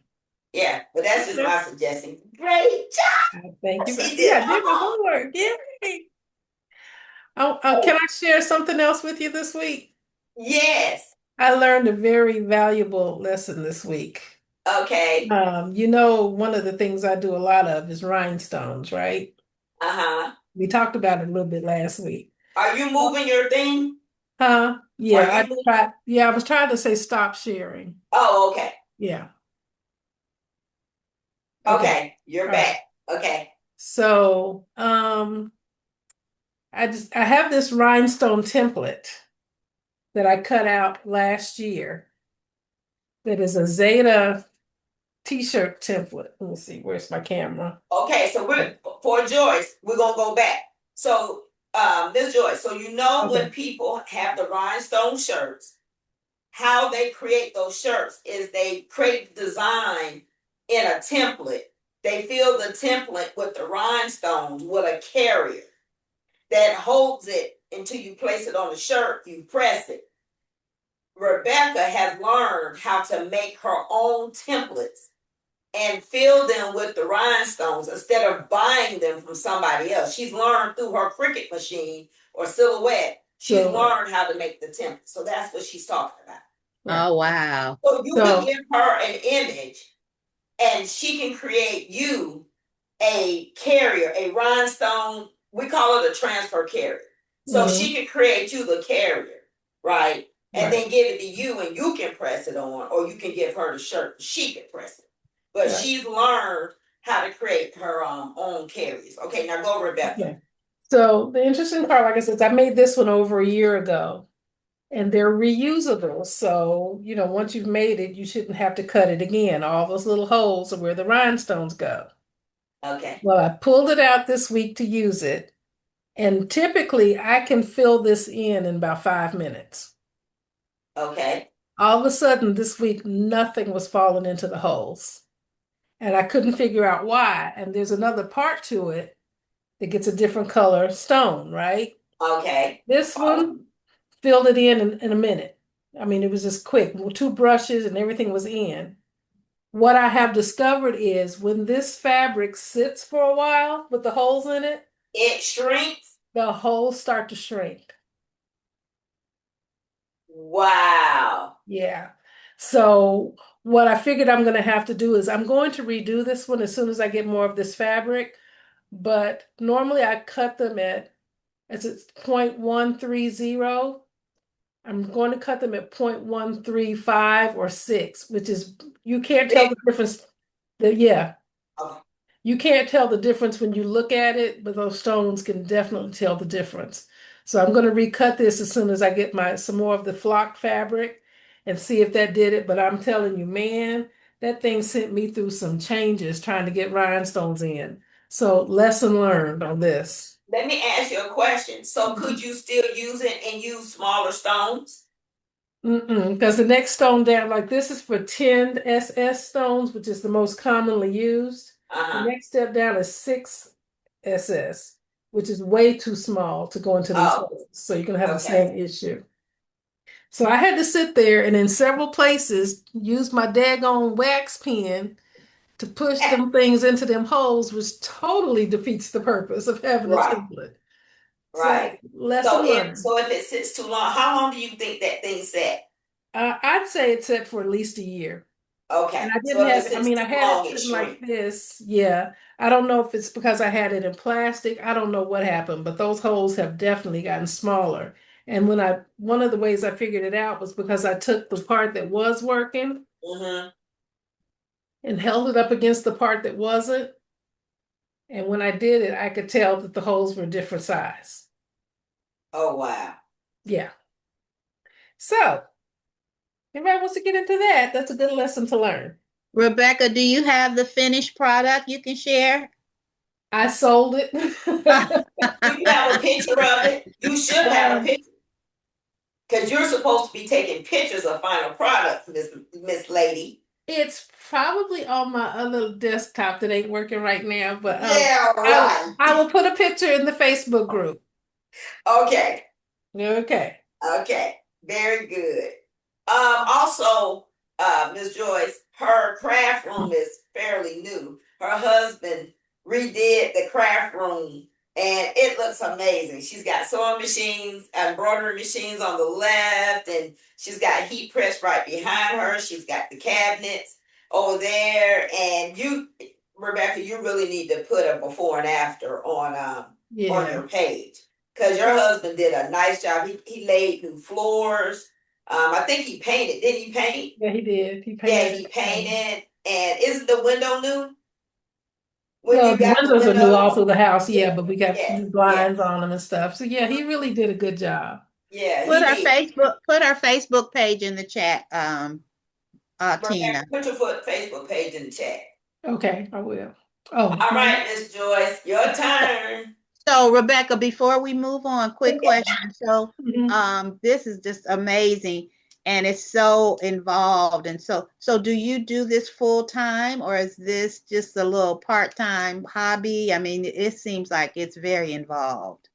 Yeah, but that's just my suggestion. Great job. Thank you. She did I did my homework. Yay. Can I share something else with you this week? Yes. I learned a very valuable lesson this week. Okay. One of the things I do a lot of is rhinestones, right? Uh-huh. We talked about it a little bit last week. Are you moving your thing? Yeah, I was trying to say stop sharing. Oh, okay. Yeah. Okay. You're All back. Right. Okay. So, I have this rhinestone template that I cut out last year that is a Zeta t-shirt template. Let me see, where's my camera? Okay, so for Joyce, we're gonna go back. So Ms. Joyce, so when people have the rhinestone shirts, how they create those shirts is they create the design in a template. They fill the template with the rhinestones with a carrier that holds it until you place it on the shirt, you press it. Rebecca has learned how to make her own templates and fill them with the rhinestones instead of buying them from somebody else. She's learned through her Cricut machine or Silhouette. She's learned how to make the template. So that's what she's talking about. Oh, wow. So you can give her an image and she can create you a carrier, a rhinestone. We call it a transfer carrier. So she can create you the carrier, right? And then give it to you and you can press it on, or you can give her the shirt. She can press it. But she's learned how to create her own carriers. Okay, now go, Rebecca. Okay. So the interesting part, like I said, I made this one over a year ago, and they're reusable. So, once you've made it, you shouldn't have to cut it again. All those little holes are where the rhinestones go. Okay. Well, I pulled it out this week to use it, and typically I can fill this in about 5 minutes. Okay. All of a sudden this week, nothing was falling into the holes. And I couldn't figure out why. And there's another part to it that gets a different color stone, right? Okay. This one filled it in a minute. I mean, it was just quick. 2 brushes and everything was in. What I have discovered is when this fabric sits for a while with the holes in it, it shrinks. The holes start to shrink. Wow. Yeah. So what I figured I'm going to have to do is I'm going to redo this one as soon as I get more of this fabric. But normally I cut them at 0.130. I'm going to cut them at 0.135 or 6, which is, you can't tell the difference. You can't tell the difference when you look at it, but those stones can definitely tell the difference. So I'm going to recut this as soon as I get some more of the flock fabric and see if that did it. But I'm telling you, man, that thing sent me through some changes trying to get rhinestones in. So lesson learned on this. Let me ask you a question. So could you still use it and use smaller stones? Because the next stone down, like this is for 10 SS stones, which is the most commonly used. The next step down is 6 SS, which is way too small to go into these Oh, holes. So you're gonna have the okay. same issue. So I had to sit there and in several places use my daggone wax pen to push them things into them holes, which totally defeats the purpose of having a Right, template. So right. lesson learned. So if it sits too long, how long do you think that thing sat? I'd say it's set for at least a year. And Okay. I So didn't if it have, I sits mean, I too had it long, it sitting like shrinks. this. Yeah. I don't know if it's because I had it in plastic. I don't know what happened, but those holes have definitely gotten smaller. And one of the ways I figured it out was because I took the part that was working Mm-hmm. and held it up against the part that wasn't. And when I did it, I could tell that the holes were different size. Oh, wow. Yeah. So, anybody wants to get into that, that's a good lesson to learn. Rebecca, do you have the finished product you can share? I sold it. Do you have a picture of it? You should have a Um, picture because you're supposed to be taking pictures of final products, Miss Lady. it's probably on my other desktop that ain't working right now, but Yeah, I right. I will put a picture in the Facebook group. Okay. Okay. Okay. Very good. Also, Ms. Joyce, her craft room is fairly new. Her husband redid the craft room and it looks amazing. She's got sewing machines, embroidery machines on the left, and she's got heat press right behind her. She's got the cabinets over there. And you, Rebecca, you really need to put a before and after on Yeah. your page because your husband did a nice job. He laid new floors. I think he painted. Didn't he paint? Yeah, he did. He Yeah, painted he everything. painted. And isn't the window new? When Well, you the got the windows are new all windows? through the house, Yeah, yeah, but we got yes, new yes. blinds on them and stuff. So yeah, he really did a good job. Yeah, Put he our did. Facebook page in the chat, Rebecca, Tina. put your Facebook page in the chat. Okay, I will. Oh, All right, Miss Joyce, your turn. So, Rebecca, before we move on, quick question. So, mhm. this is just amazing and it's so involved. And so do you do this full time or is this just a little part-time hobby? I mean, it seems like it's very involved.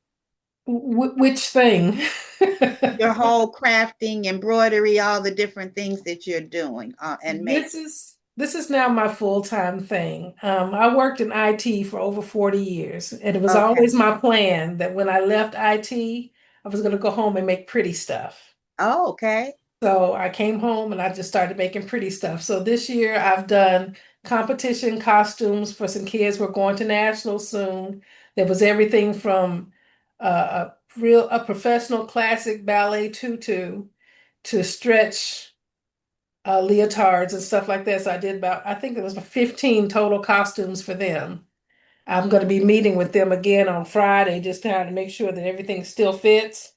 Which thing? Your whole crafting, embroidery, all the different things that you're doing and This making. is now my full-time thing. I worked in IT for over 40 years, and it was Okay. always my plan that when I left IT, I was going to go home and make pretty stuff. Oh, okay. So I came home and I just started making pretty stuff. So this year I've done competition costumes for some kids. We're going to nationals soon. There was everything from a professional classic ballet tutu to stretch leotards and stuff like that. So I did about, I think it was 15 total costumes for them. I'm going to be meeting with them again on Friday, just trying to make sure that everything still fits.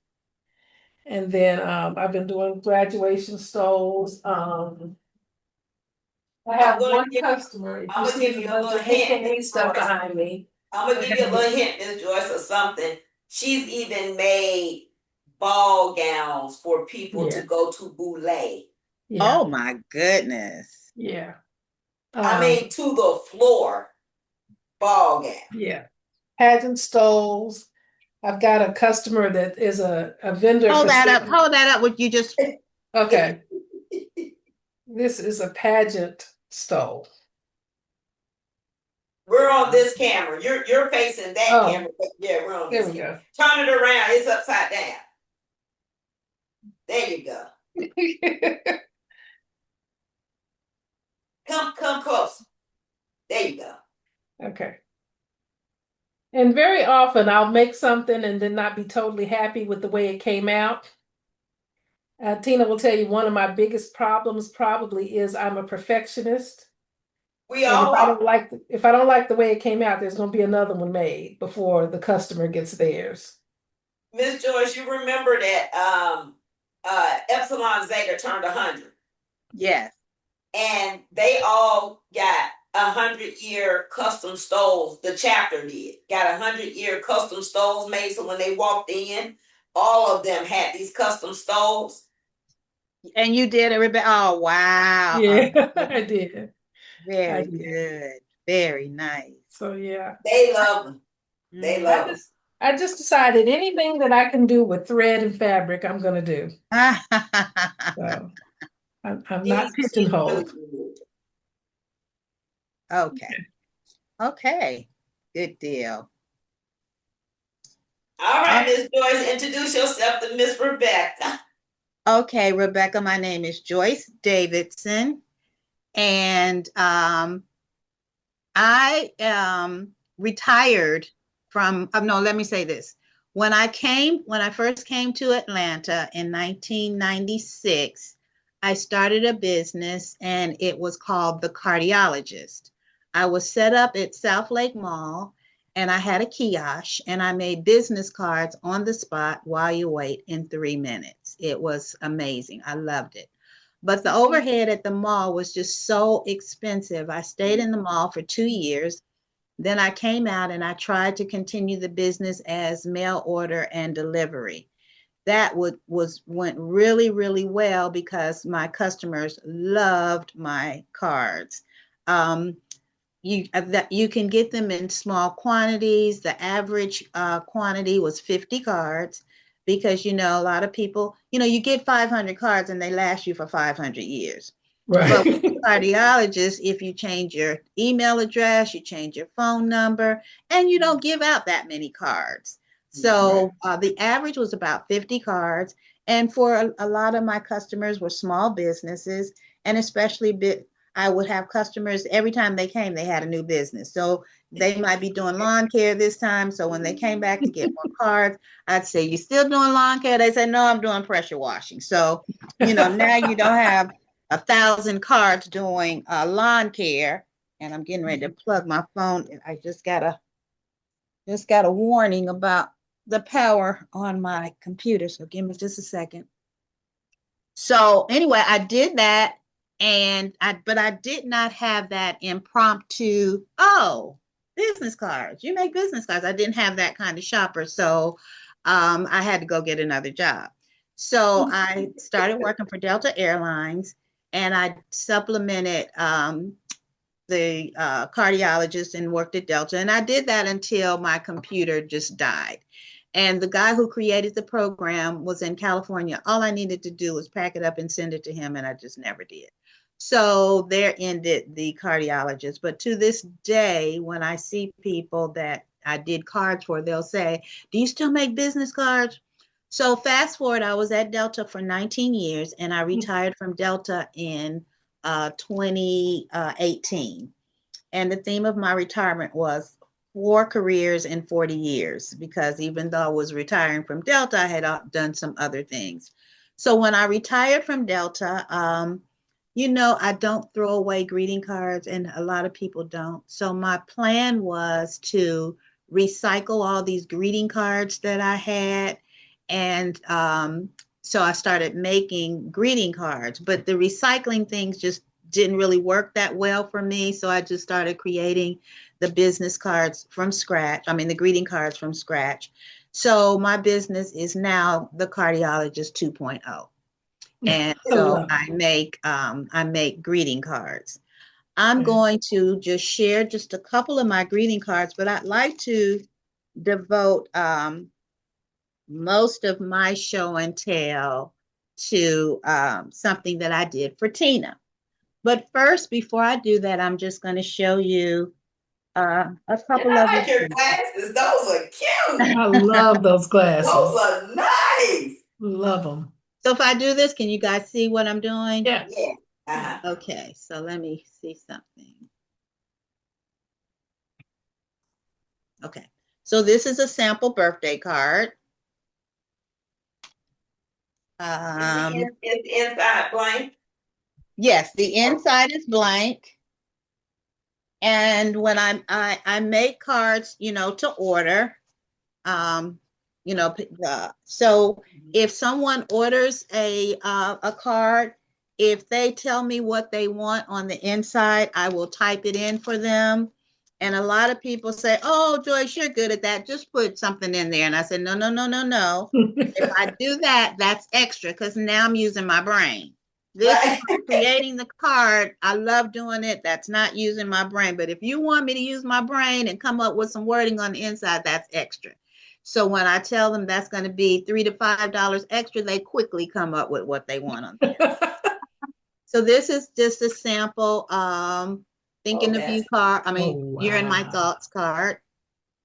And then I've been doing graduation stoles. I I'm have gonna one give customer. If you I'm gonna see give a you a bunch little of hint, Miss AKA stuff Joyce. behind me, I'm gonna give you a little hint, Miss Joyce, or something. She's even made ball gowns for people to yeah, go to Boulay. yeah, Oh my goodness. yeah, I mean, to the floor ball gown. yeah. Pageant stoles. I've got a customer that is a vendor for certain. Hold that up. Would you just Okay, this is a pageant stole. We're on this camera. You're facing that Oh, camera, but yeah, we're on there this we camera. go. Turn it around. It's upside down. There you go. Come close. There you go. Okay. And very often I'll make something and then not be totally happy with the way it came out. Tina will tell you one of my biggest problems probably is I'm a perfectionist. We And all are. if I don't like the way it came out, there's going to be another one made before the customer gets theirs. Miss Joyce, you remember that Epsilon Zeta turned 100. yes. And they all got 100-year custom stoles. The chapter did got 100-year custom stoles made. So when they walked in, all of them had these custom stoles. And you did everybody. Oh wow. Yeah, I did. I Very did. good. Very nice. So yeah. They love them. They Mm. love it. I just decided anything that I can do with thread and fabric, I'm gonna do. So I'm not She pigeonholed. do. Okay. Okay. Good deal. All right, Miss Joyce, introduce yourself to Miss Rebecca. Okay, Rebecca, my name is Joyce Davidson, and I retired from, no, let me say this. When I first came to Atlanta in 1996, I started a business and it was called The Cardiologist. I was set up at South Lake Mall and I had a kiosk and I made business cards on the spot while you wait in 3 minutes. It was amazing. I loved it. But the overhead at the mall was just so expensive. I stayed in the mall for 2 years. Then I came out and I tried to continue the business as mail order and delivery. That went really, really well because my customers loved my cards. Um, you can get them in small quantities. The average quantity was 50 cards because a lot of people, you get 500 cards and they last you for 500 years. But with Right. the cardiologist, if you change your email address, you change your phone number, and you don't give out that many cards. So the average was about 50 cards. And for a lot of my customers were small businesses, and especially I would have customers every time they came, they had a new business. So they might be doing lawn care this time. So when they came back to get more cards, I'd say, "You still doing lawn care?" They said, "No, I'm doing pressure washing." So, now you don't have 1,000 cards doing lawn care. And I'm getting ready to plug my phone. I just got a warning about the power on my computer. So give me just a second. So anyway, I did that, but I did not have that impromptu, oh, business cards. You make business cards. I didn't have that kind of shopper. So I had to go get another job. So I started working for Delta Airlines and I supplemented the cardiologist and worked at Delta. And I did that until my computer just died. And the guy who created the program was in California. All I needed to do was pack it up and send it to him, and I just never did. So there ended the cardiologist. But to this day, when I see people that I did cards for, they'll say, "Do you still make business cards?" So fast forward, I was at Delta for 19 years, and I retired from Delta in 2018. And the theme of my retirement was 4 careers in 40 years, because even though I was retiring from Delta, I had done some other things. So when I retired from Delta, I don't throw away greeting cards, and a lot of people don't. So my plan was to recycle all these greeting cards that I had. And so I started making greeting cards, but the recycling things just didn't really work that well for me. So I just started creating the business cards from scratch. I mean, the greeting cards from scratch. So my business is now the Cardiologist 2.0. And so I make greeting cards. I'm going to just share just a couple of my greeting cards, but I'd like to devote most of my show and tell to something that I did for Tina. But first, before I do that, I'm just going to show you a couple of I like your them. glasses. Those are cute. I love those Those glasses. are nice. Love them. So if I do this, can you guys see what I'm doing? Yeah. Yeah. Uh-huh. Okay, so let me see something. Okay, so this is a sample birthday card. Is the inside blank? Yes, the inside is blank. And when I make cards, to order, um, so if someone orders a card, if they tell me what they want on the inside, I will type it in for them. And a lot of people say, "Oh, Joyce, you're good at that. Just put something in there." And I said, "No, no, no, no, no. If I do that, that's extra because now I'm using my brain." This is like creating the card. I love doing it. That's not using my brain. But if you want me to use my brain and come up with some wording on the inside, that's extra. So when I tell them that's going to be $3 to $5 extra, they quickly come up with what they want on there. So this is just a sample thinking of you card. I mean, Oh, you're in my wow. thoughts card.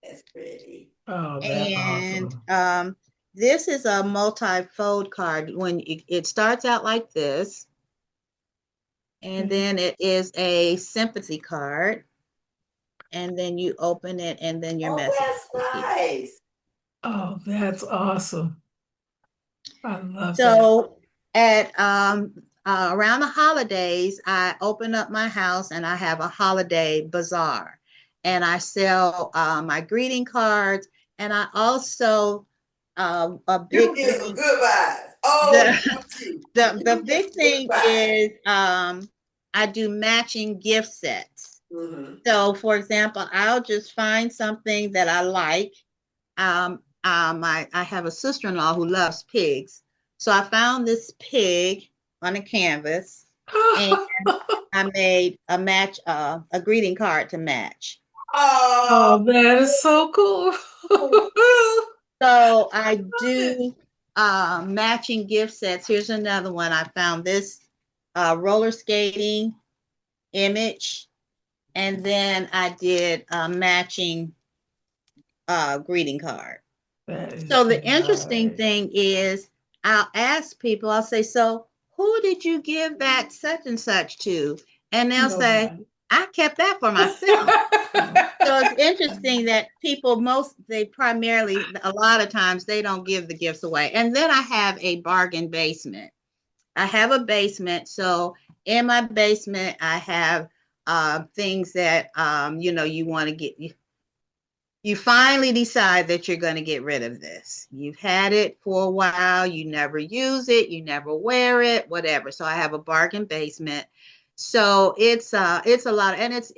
That's pretty. Oh, that's And awesome. this is a multi-fold card. When it starts out like this, and then it is a sympathy card, and then you open it, and then your Oh, message. that's nice. Oh, that's awesome. I love that. So at around the holidays, I open up my house and I have a holiday bazaar, and I sell my greeting cards, and I also a big You get some thing. good vibes. Oh, The big thing is I do matching gift sets. Mm-hmm. So, for example, I'll just find something that I like. I have a sister-in-law who loves pigs, so I found this pig on a canvas, and I made a greeting card to match. Oh, Oh, that is so cool. So I do matching gift sets. Here's another one. I found this roller skating image, and then I did a matching greeting card. That So is the interesting nice. thing is, I'll ask people, I'll say, so who did you give that such and such to? And they'll say, Nobody. I kept that for myself. So it's interesting that they primarily, a lot of times, they don't give the gifts away. And then I have a bargain basement. I have a basement. So in my basement, I have things that, you want to get. You finally decide that you're going to get rid of this. You've had it for a while. You never use it. You never wear it, whatever. So I have a bargain basement. So it's a lot, and it's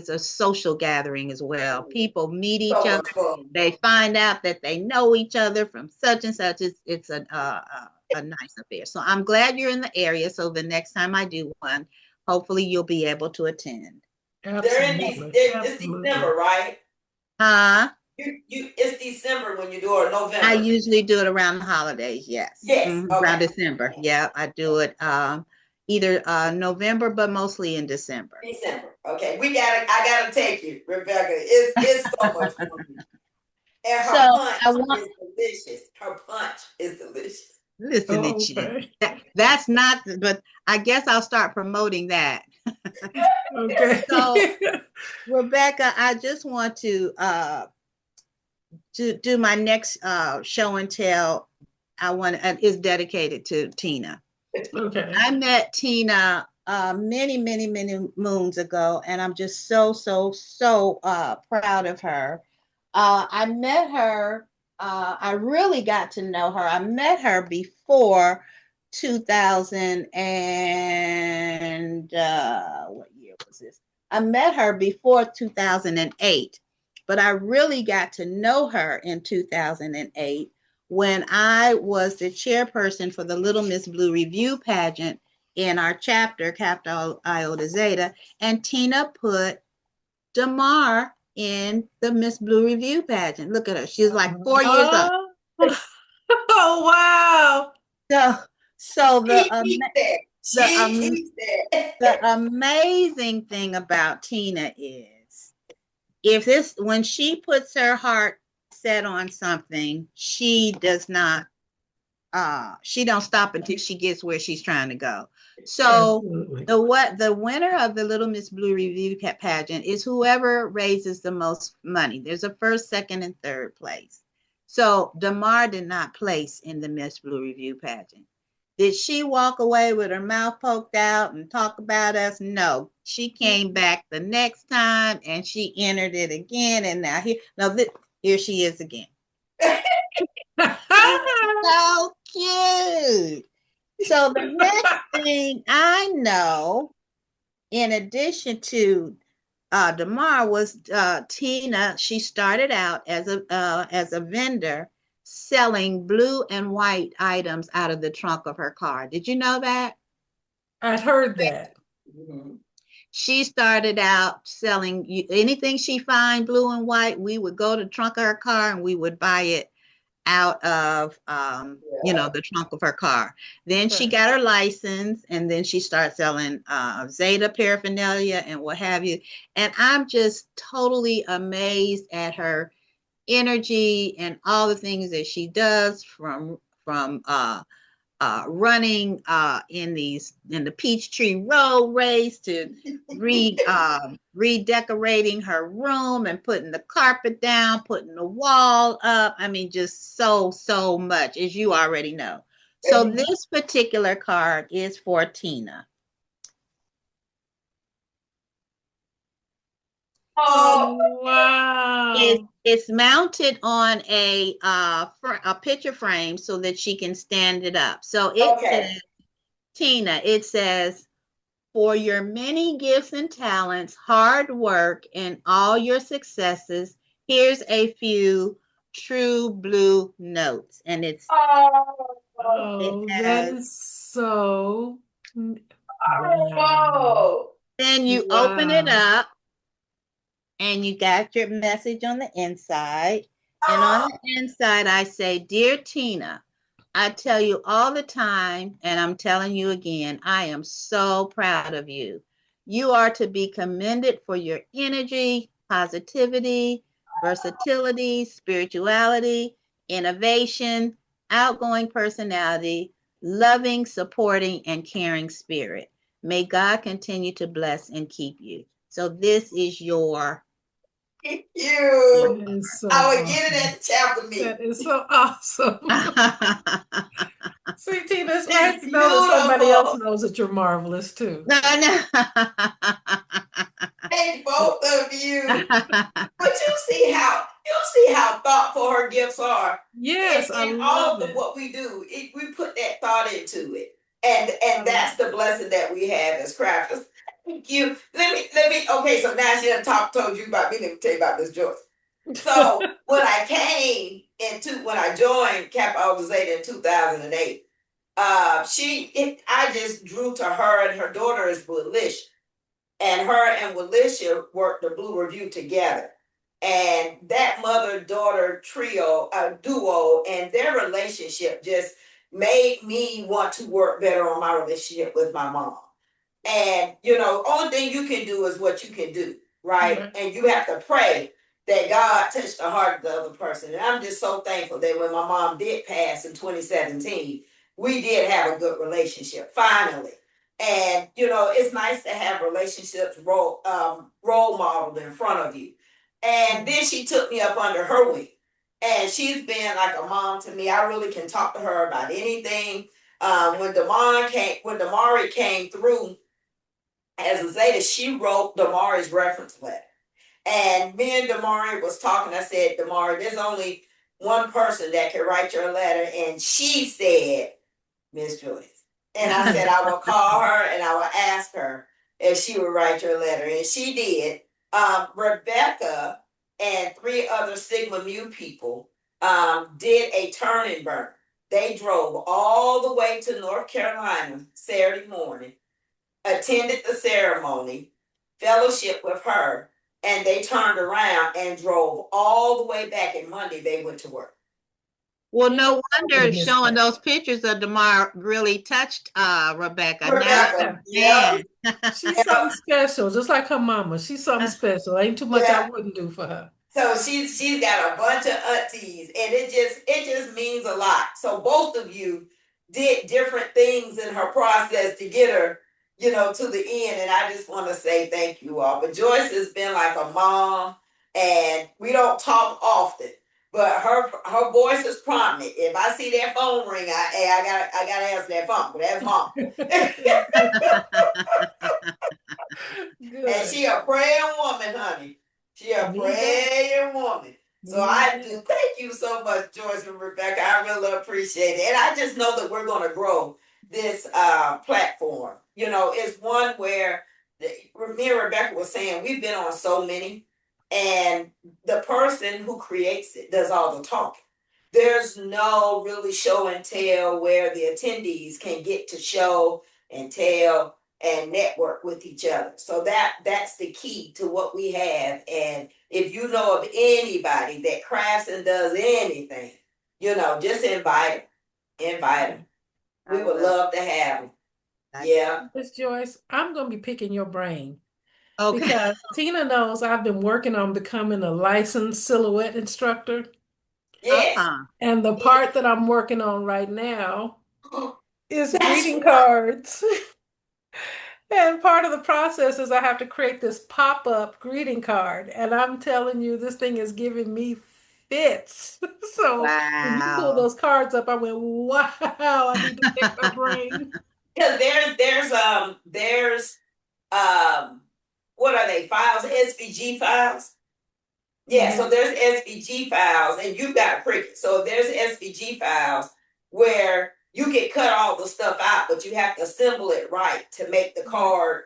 a social gathering as well. People meet each so other. much fun. They find out that they know each other from such and such. It's a nice affair. So I'm glad you're in the area. So the next time I do one, hopefully you'll be able to attend. Absolutely. It's Absolutely. December, right? Huh? It's December when you do it, or I November. usually do it around the holidays. Yes. Yes. Around Okay. December. Yeah, I do it either November, but mostly in December. December. Okay. I gotta take you, Rebecca. It's so much fun. And So her punch I want is delicious. Her punch is delicious. listen Oh, at you. okay. That's not, but I guess I'll start promoting that. Okay. So Rebecca, I just want to do my next show and tell. I want is dedicated to Tina. Okay. I met Tina many, many, many moons ago, and I'm just so proud of her. I met her. I really got to know her. I met her before 2000 and what year was this? I met her before 2008, but I really got to know her in 2008 when I was the chairperson for the Little Miss Blue Review pageant in our chapter, Capital Iota Zeta, and Tina put Damar in the Miss Blue Review pageant. Look at her. She's like 4 years old. Oh, oh wow. So She keeps that. She the keeps that. the amazing thing about Tina is when she puts her heart set on something, she does not she don't stop until she gets where she's trying to go. So Absolutely. the winner of the Little Miss Blue Review pageant is whoever raises the most money. There's a first, second, and third place. So Damar did not place in the Miss Blue Review pageant. Did she walk away with her mouth poked out and talk about us? No. She came back the next time and she entered it again. And here she is again. So cute. So the next thing I know, in addition to Damar, was Tina. She started out as a vendor selling blue and white items out of the trunk of her car. Did you know that? I'd heard that. Mhm. She started out selling anything she find blue and white. We would go to the trunk of her car and we would buy it out of Yeah. the trunk of her car. Then she Right. got her license, and then she started selling Zeta paraphernalia and what have you. And I'm just totally amazed at her energy and all the things that she does, from running in the Peachtree Road race to redecorating her room and putting the carpet down, putting the wall up. I mean, just so much, as you already know. So And this particular card is for Tina. oh, Oh, wow. It's mounted on a picture frame so that she can stand it up. So it okay. says, Tina, it says, for your many gifts and talents, hard work, and all your successes, here's a few true blue notes. And it Oh, that has, is so wow. Oh, then you open it Wow. up and you got your message on the inside. And on oh, the inside, I say, Dear Tina, I tell you all the time, and I'm telling you again, I am so proud of you. You are to be commended for your energy, positivity, versatility, spirituality, innovation, outgoing personality, loving, supporting, and caring spirit. May God continue to bless and keep you. So this is your thank you. That is so I would get it awesome. at the chapel That meeting. is so awesome. See, Tina, it's nice It's to know that somebody else beautiful. knows that you're marvelous too. no, no. Thank both of you. But you see how thoughtful her gifts are. Yes, I In all love of it. what we do, we put that thought into it. And I that's the blessing that we have as crafters. Thank you. Let me okay, so now she done told you about me. Let me tell you about Miss Joyce. So when when I joined Kappa Zeta in 2008, I just drew to her, and her daughter is Willisha, and her and Willisha worked the Blue Review together. And that mother-daughter duo, and their relationship just made me want to work better on my relationship with my mom. And only thing you can do is what you can do, right? Right. And you have to pray that God touched the heart of the other person. And I'm just so thankful that when my mom did pass in 2017, we did have a good relationship finally. And it's nice to have relationships role modeled in front of you. And then she took me up under her wing, and she's been like a mom to me. I really can talk to her about anything. When Damari came through as a Zeta, she wrote Damari's reference letter. And me and Damari was talking. I said, Damari, there's only one person that can write your letter. And she said, Miss Joyce. And I said, I will call her and I will ask her if she would write your letter. And she did. Rebecca and three other Sigma Mu people did a turn and burn. They drove all the way to North Carolina Saturday morning, attended the ceremony, fellowship with her, and they turned around and drove all the way back. And Monday they went to work. Well, Yeah, no I would wonder have missed showing that. those pictures of Demar really touched Rebecca. Now, Rebecca, Yeah. yeah, man. She's something special, just like her mama. She's something special. Ain't too much I yeah. wouldn't do for her. So she's got a bunch of aunties, and it just means a lot. So both of you did different things in her process to get her, to the end. And I just want to say thank you all. But Joyce has been like a mom, and we don't talk often, but her voice is prominent. If I see that phone ring, I gotta answer that phone. But that's mom. And Good. she a praying woman, honey. She a Me back. praying woman. So Me I do back. thank you so much, Joyce and Rebecca. I really appreciate it. And I just know that we're going to grow this platform. It's one where me and Rebecca was saying we've been on so many, and the person who creates it does all the talking. There's no really show and tell where the attendees can get to show and tell and network with each other. So that's the key to what we have. And if you know of anybody that crafts and does anything, just invite them. Invite them. We I would will. love to have them. I- Yeah. Miss Joyce, I'm going to be picking your brain Okay. because Tina knows I've been working on becoming a licensed silhouette instructor. Yes. Uh-huh. And the part that I'm working on right now is That's greeting what. cards. And part of the process is I have to create this pop-up greeting card. And I'm telling you, this thing is giving me fits. So when you pull Wow. those cards up, I went, wow, I need to pick my brain. Because there's what are they, files, SVG files? Yeah, so Mhm. there's SVG files, and you've got a Cricut. So there's SVG files where you can cut all the stuff out, but you have to assemble it right to make the card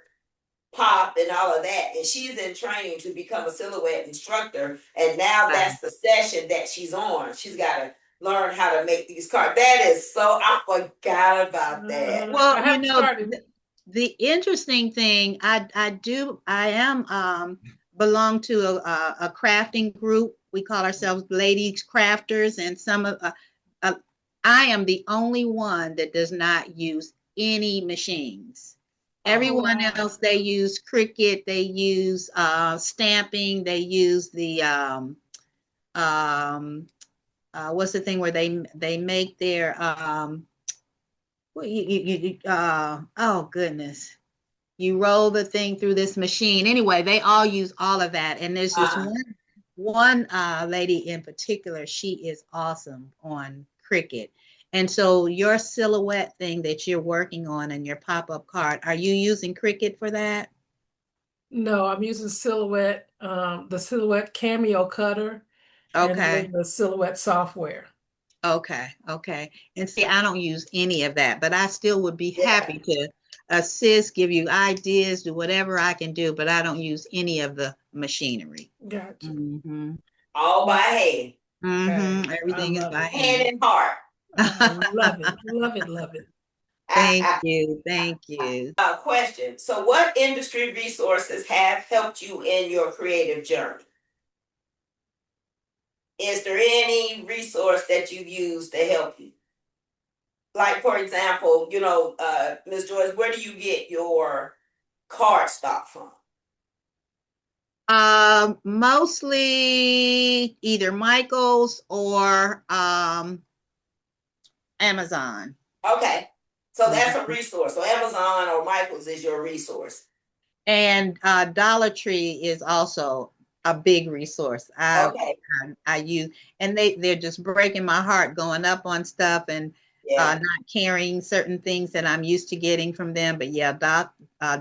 pop and all of that. And she's in training to become a silhouette instructor. And now Wow. that's the session that she's on. She's got to learn how to make these cards. That is so, I forgot about that. Well, I haven't started. the interesting thing, I am belong to a crafting group. We call ourselves Ladies Crafters, and uh, I am the only one that does not use any machines. Oh, Everyone wow. else, they use Cricut, they use stamping, they use the um, what's the thing where they make their well, oh goodness. You roll the thing through this machine. Anyway, they all use all of that. And there's this Uh, one lady in particular, she is awesome on Cricut. And so your silhouette thing that you're working on and your pop-up card, are you using Cricut for that? No, I'm using Silhouette, the Silhouette Cameo Cutter, and Okay. then the Silhouette software. Okay, okay. And see, I don't use any of that, but I still would be yeah, happy to assist, give you ideas, do whatever I can do, but I don't use any of the machinery. Gotcha. Mm-hmm. all by hand, Hey, Mm-hmm. I Everything is love by it. hand hand. and heart. I love it. Love it. Love it. Thank you. Thank you. Question. So, what industry resources have helped you in your creative journey? Is there any resource that you've used to help you? Like, for example, Ms. Joyce, where do you get your card stock from? Mostly either Michael's or Amazon. Okay. So that's a Mhm. resource. So Amazon or Michael's is your resource. And Dollar Tree is also a big resource. Okay. I use, and they're just breaking my heart going up on stuff and Yeah. not carrying certain things that I'm used to getting from them. But yeah,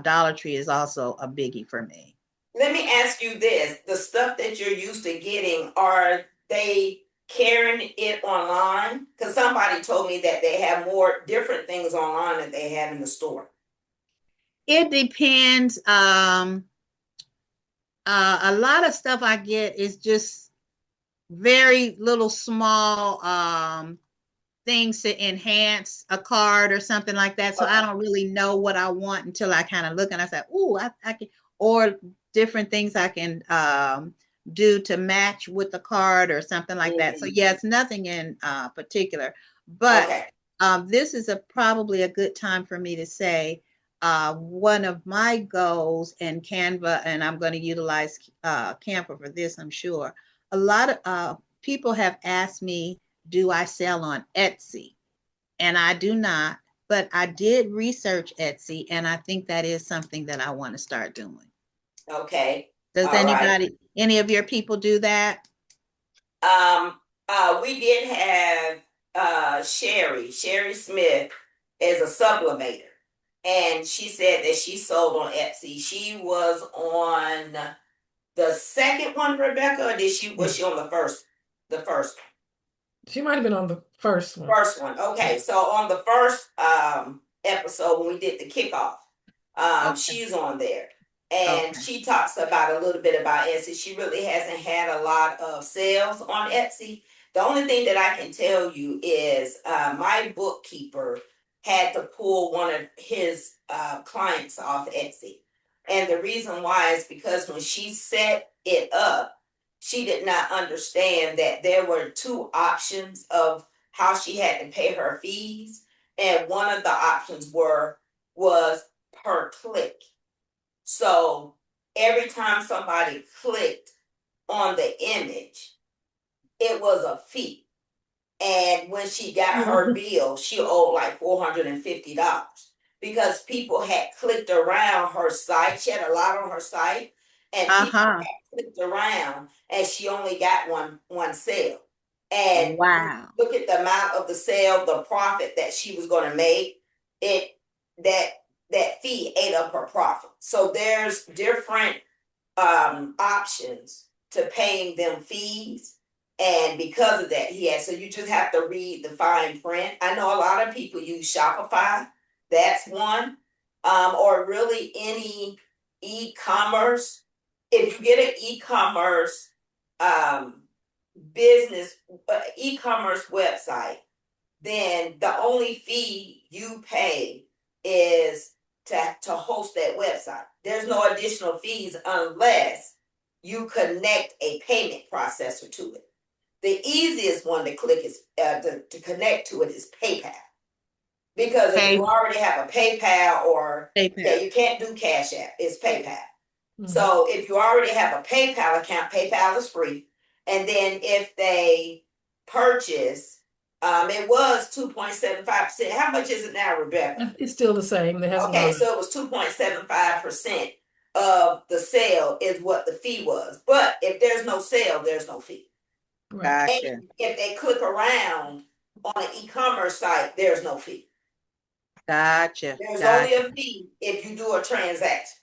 Dollar Tree is also a biggie for me. Let me ask you this. The stuff that you're used to getting, are they carrying it online? Because somebody told me that they have more different things online than they have in the store. It depends. A lot of stuff I get is just very little small things to enhance a card or something like that. So I Okay. don't really know what I want until I kind of look and I say, "Ooh, I can," or different things I can do to match with the card or something like that. So Mhm. yeah, it's nothing in particular, but Okay. this is probably a good time for me to say one of my goals in Canva, and I'm going to utilize Canva for this, I'm sure. A lot of people have asked me, do I sell on Etsy? And I do not, but I did research Etsy, and I think that is something that I want to start doing. Okay. Does All right. any of your people do that? We did have Sherry Smith is a sublimator, and she said that she sold on Etsy. She was on the second one, Rebecca, or was she on the first She might have been on the first one. first one? Okay, so on the first episode when we did the kickoff, Okay. she's on there. And Okay. she talks about a little bit about Etsy. She really hasn't had a lot of sales on Etsy. The only thing that I can tell you is my bookkeeper had to pull one of his clients off Etsy. And the reason why is because when she set it up, she did not understand that there were two options of how she had to pay her fees. And one of the options was per click. So every time somebody clicked on the image, it was a fee. And when she got her bill, she owed like $450 because people had clicked around her site. She had a lot on her site, and people had clicked around, and she only got one sale. And Wow. look at the amount of the sale, the profit that she was going to make. That fee ate up her profit. So there's different options to paying them fees. And because of that, so you just have to read the fine print. I know a lot of people use Shopify. That's one. Or really any e-commerce. If you get an e-commerce business, e-commerce website, then the only fee you pay is to host that website. There's no additional fees unless you connect a payment processor to it. The easiest one to click is to connect to it is PayPal. Because if you already have a PayPal yeah, you can't do Cash App, it's PayPal. So if you already have a PayPal account, PayPal is free. And then if they purchase, it was 2.75%. How much is it now, Rebecca? It's still the same. Okay, so it was 2.75% of the sale is what the fee was. But if there's no sale, there's no fee. Gotcha. And if they click around on an e-commerce site, there's no fee. Gotcha. There's only a fee if you do a transaction.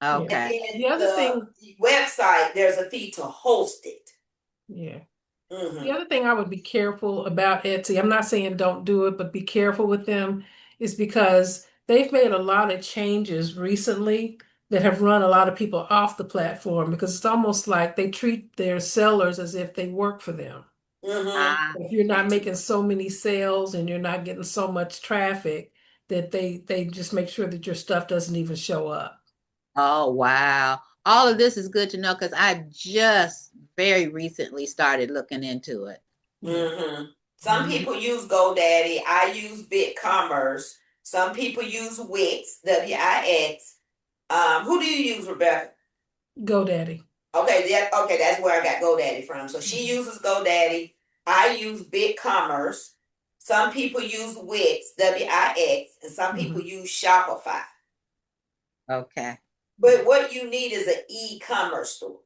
Okay. And the other thing, website, there's a fee to host it. Yeah. The other thing I would be careful about Etsy, I'm not saying don't do it, but be careful with them, is because they've made a lot of changes recently that have run a lot of people off the platform because it's almost like they treat their sellers as if they work for them. If you're not making so many sales and you're not getting so much traffic, that they just make sure that your stuff doesn't even show up. Oh, wow. All of this is good to know because I just very recently started looking into it. Some people use GoDaddy. I use BigCommerce. Some people use Wix, Wix. Who do you use, Rebecca? GoDaddy. Okay, that's where I got GoDaddy from. So she uses GoDaddy. I use BigCommerce. Some people use Wix, Wix, and some people use Shopify. Okay. But what you need is an e-commerce store.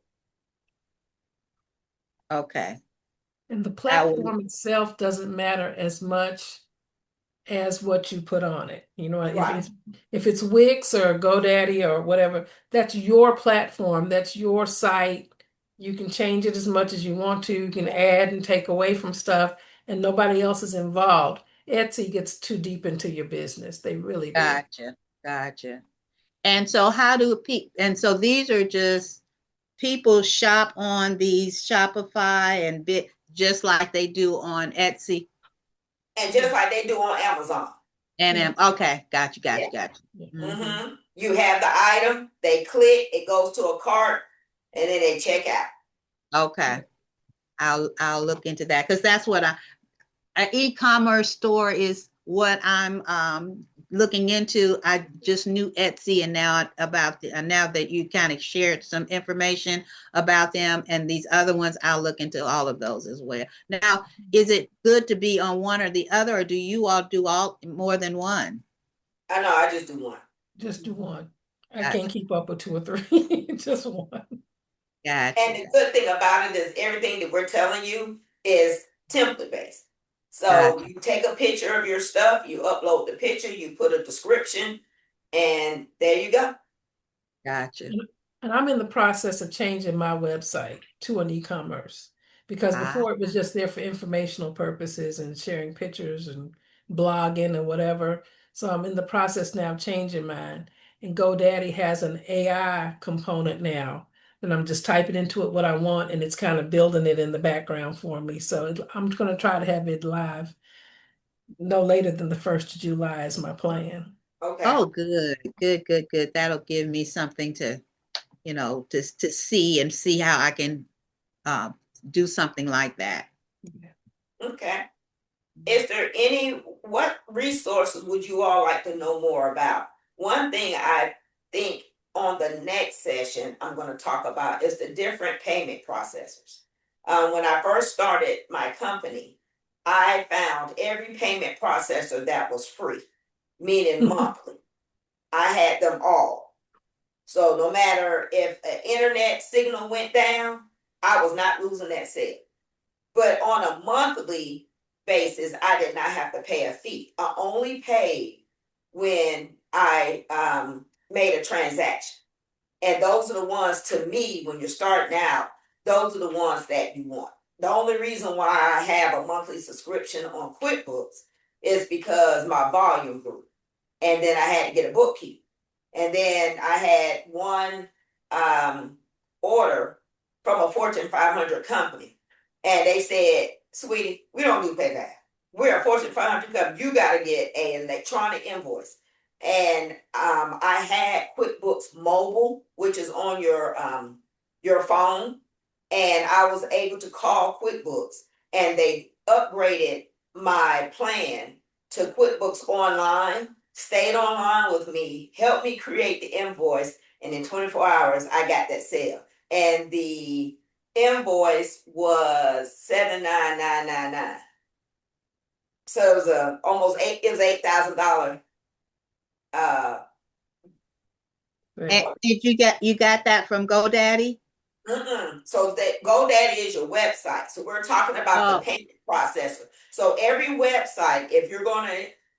Okay. And the platform itself doesn't matter as much as what you put on it. You know, if it's Wix or GoDaddy or whatever, that's your platform, that's your site. You can change it as much as you want to. You can add and take away from stuff, and nobody else is involved. Etsy gets too deep into your business. They really do. Gotcha. And so so these are just people shop on these Shopify and just like they do on Etsy. And just like they do on Amazon. Okay, gotcha. You have the item, they click, it goes to a cart, and then they check out. Okay. I'll look into that because that's what an e-commerce store is what I'm looking into. I just knew Etsy, and now now that you kind of shared some information about them and these other ones, I'll look into all of those as well. Now, is it good to be on one or the other, or do you all do more than one? I know, I just do one. Just do one. I can't keep up with two or three. Just one. Gotcha. And the good thing about it is everything that we're telling you is template based. So you take a picture of your stuff, you upload the picture, you put a description, and there you go. Gotcha. And I'm in the process of changing my website to an e-commerce because before it was just there for informational purposes and sharing pictures and blogging and whatever. So I'm in the process now of changing mine. And GoDaddy has an AI component now. And I'm just typing into it what I want, and it's kind of building it in the background for me. So I'm going to try to have it live No later than the 1st of July is my plan. Okay. Oh, good, good, good, good. That'll give me something to, to see how I can uh, do something like that. Okay. Is there what resources would you all like to know more about? One thing I think on the next session I'm going to talk about is the different payment processors. When I first started my company, I found every payment processor that was free, meaning monthly. I had them all. So no matter if an internet signal went down, I was not losing that sale. But on a monthly basis, I did not have to pay a fee. I only paid when I made a transaction. And those are the ones, to me, when you're starting out, those are the ones that you want. The only reason why I have a monthly subscription on QuickBooks is because my volume grew. And then I had to get a bookkeeper. And then I had one order from a Fortune 500 company. And they said, sweetie, we don't do PayPal. We're a Fortune 500 company. You got to get an electronic invoice. And I had QuickBooks Mobile, which is on your phone. And I was able to call QuickBooks, and they upgraded my plan to QuickBooks Online, stayed online with me, helped me create the invoice, and in 24 hours, I got that sale. And the invoice was $79999. So it was almost $8,000. And did you got that from GoDaddy? So that GoDaddy is your website. So we're talking about the payment processor. So every website, if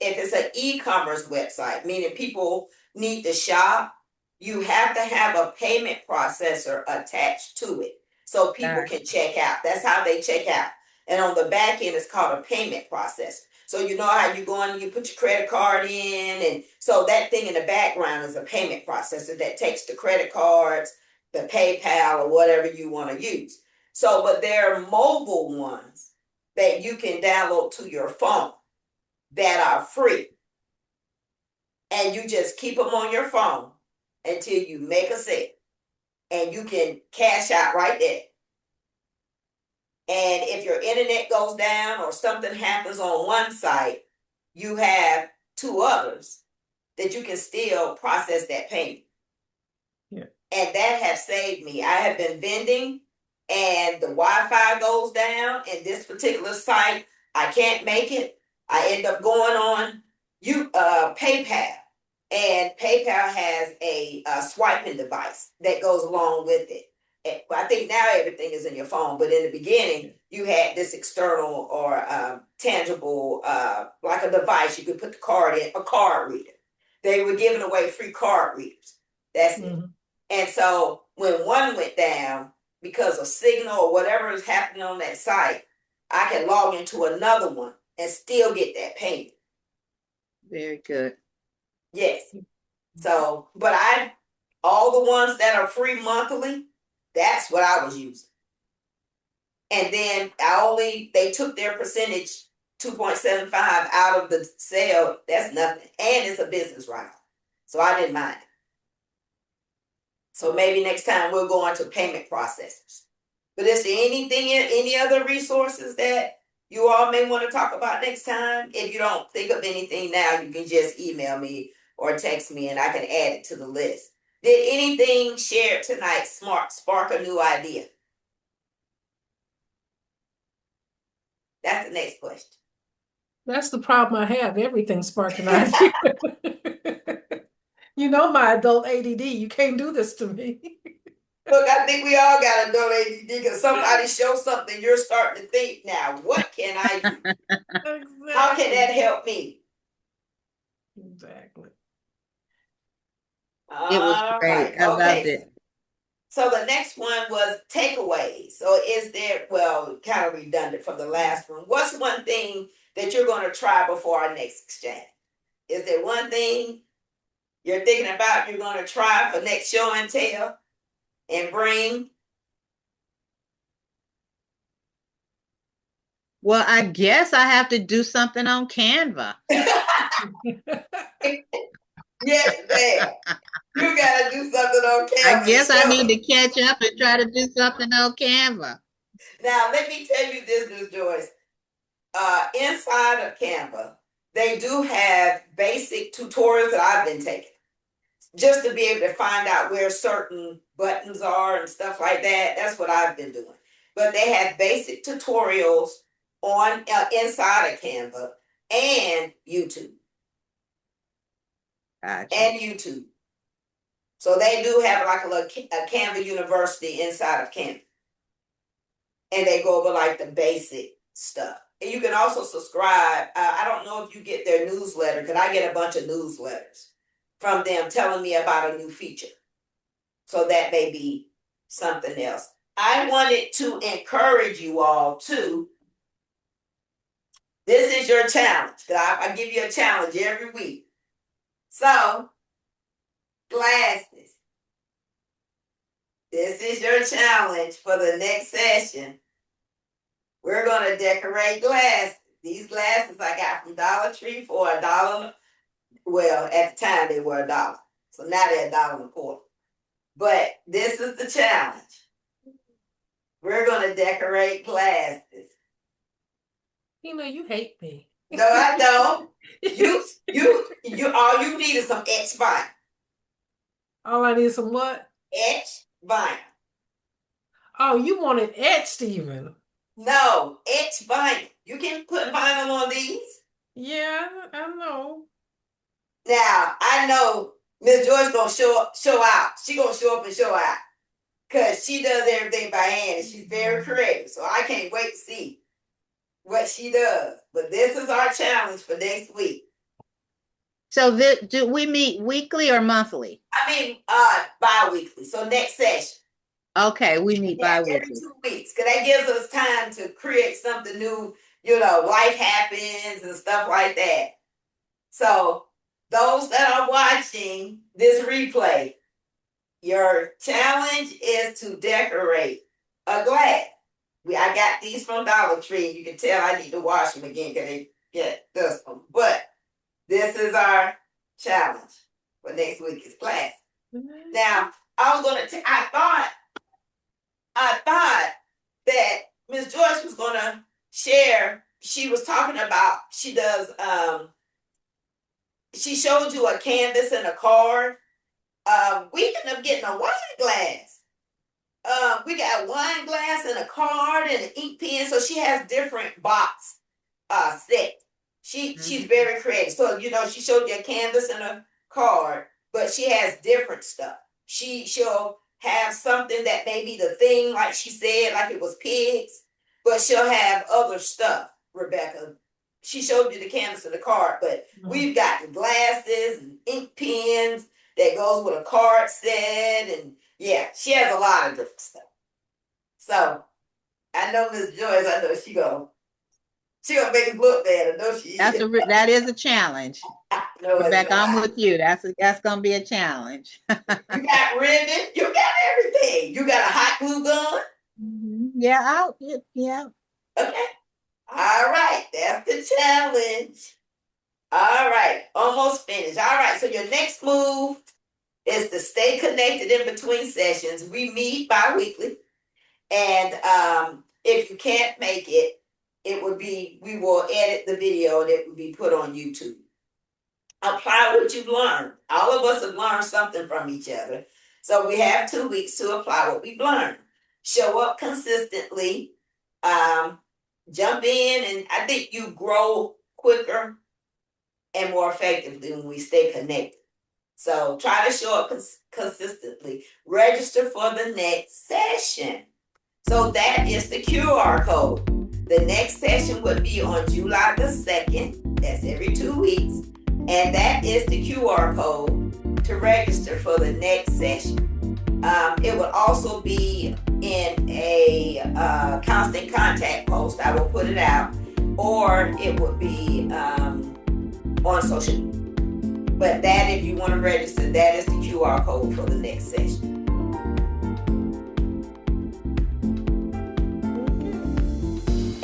it's an e-commerce website, meaning people need to shop, you have to have a payment processor attached to it so people can check out. That's how they check out. And on the back end, it's called a payment processor. So you know how you go in and you put your credit card in, and so that thing in the background is a payment processor that takes the credit cards, the PayPal, or whatever you want to use. So, but there are mobile ones that you can download to your phone that are free. And you just keep them on your phone until you make a sale. And you can cash out right there. And if your internet goes down or something happens on one site, you have two others that you can still process that payment. Yeah. And that has saved me. I have been vending and the Wi-Fi goes down in this particular site. I can't make it. I end up going on PayPal. And PayPal has a swiping device that goes along with it. And I think now everything is in your phone, but in the beginning, you had this external or tangible, like a device you could put the card in, a card reader. They were giving away free card readers. That's it. And so when one went down because of signal or whatever is happening on that site, I can log into another one and still get that payment. Very good. Yes. So, but all the ones that are free monthly, that's what I was using. And then they took their percentage 2.75 out of the sale. That's nothing. And it's a business write-off. So I didn't mind it. So maybe next time we'll go into payment processors. But is there any other resources that you all may want to talk about next time? If you don't think of anything now, you can just email me or text me and I can add it to the list. Did anything shared tonight spark a new idea? That's the next question. That's the problem I have. Everything sparked an idea. You know my adult ADD. You can't do this to me. Look, I think we all got adult ADD because somebody shows something, you're starting to think, now, what can I do? Exactly. How can that help me? Exactly. It was great. I loved it. So the next one was takeaways. So kind of redundant from the last one. What's one thing that you're going to try before our next exchange? Is there one thing you're thinking about you're going to try for next show and tell and bring? Well, I guess I have to do something on Canva. Yes, ma'am. You gotta do something on I Canva. guess I need Show. to catch up and try to do something on Canva. Now, let me tell you this, Ms. Joyce. Inside of Canva, they do have basic tutorials that I've been taking just to be able to find out where certain buttons are and stuff like that. That's what I've been doing. But they have basic tutorials on inside of Canva and YouTube. Gotcha. And YouTube. So they do have like a Canva University inside of Canva. And they go over like the basic stuff. And you can also subscribe. I don't know if you get their newsletter, because I get a bunch of newsletters from them telling me about a new feature. So that may be something else. I wanted to encourage you all to, this is your challenge. I give you a challenge every week. So, glasses. This is your challenge for the next session. We're going to decorate glasses. These glasses I got from Dollar Tree for $1. Well, at the time they were $1. So now they're $1.25. But this is the challenge. We're going to decorate glasses. You hate me. No, I don't. You all you need is some etch vinyl. All I need is some what? Etch vinyl. Oh, you want it etched even? No, etch vinyl. You can put vinyl on these. Yeah, I know. Now, I know Miss Joyce gonna show out. She gonna show up and show out. Because she does everything by hand and she's very creative. So I can't wait to see what she does. But this is our challenge for next week. So do we meet weekly or monthly? I mean, bi-weekly. So next session. Okay, we meet bi-weekly. Every 2 weeks. Because that gives us time to create something new. Life happens and stuff like that. So those that are watching this replay, your challenge is to decorate a glass. I got these from Dollar Tree. You can tell I need to wash them again because they get dust them. But this is our challenge for next week is glass. Mm-hmm. Now, I thought that Miss Joyce was gonna share. She was talking about she does. She showed you a canvas and a card. We ended up getting a wine glass. We got a wine glass and a card and an ink pen. So she has different box sets. She's very creative. So she showed you a canvas and a card, but she has different stuff. She'll have something that may be the thing, like she said, like it was pigs, but she'll have other stuff, Rebecca. She showed you the canvas and the card, but we've got the glasses and ink pens that goes with a card set, and yeah, she has a lot of different stuff. So I know Miss Joyce, I know she gonna make us look bad. I know she is. That is a challenge. No, Rebecca, I'm with you. That's gonna be a challenge. You got ribbon, you got everything. You got a hot glue gun. Mm-hmm. Yeah, yeah. Okay. All right, that's the challenge. All right, almost finished. All right, so your next move is to stay connected in between sessions. We meet bi-weekly, and if you can't make it, we will edit the video and it will be put on YouTube. Apply what you've learned. All of us have learned something from each other. So we have 2 weeks to apply what we've learned. Show up consistently. Jump in, and I think you grow quicker and more effectively when we stay connected. So try to show up consistently. Register for the next session. So that is the QR code. The next session would be on July the 2nd. That's every 2 weeks. And that is the QR code to register for the next session. It would also be in a constant contact post. I will put it out, or it would be on social media. But that, if you want to register, that is the QR code for the next session.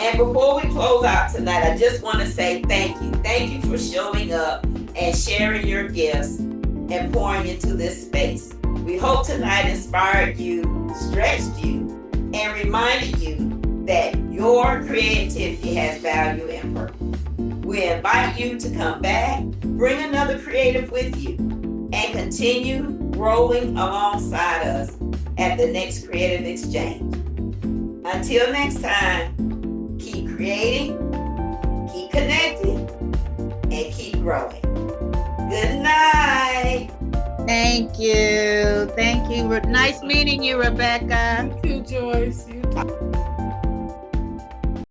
And before we close out tonight, I just want to say thank you. Thank you for showing up and sharing your gifts and pouring into this space. We hope tonight inspired you, stretched you, and reminded you that your creativity has value and purpose. We invite you to come back, bring another creative with you, and continue growing alongside us at the next Creative Exchange. Until next time, keep creating, keep connecting, and keep growing. Good night. Thank you. Thank you. Nice meeting you, Rebecca. Thank you, Joyce. You too.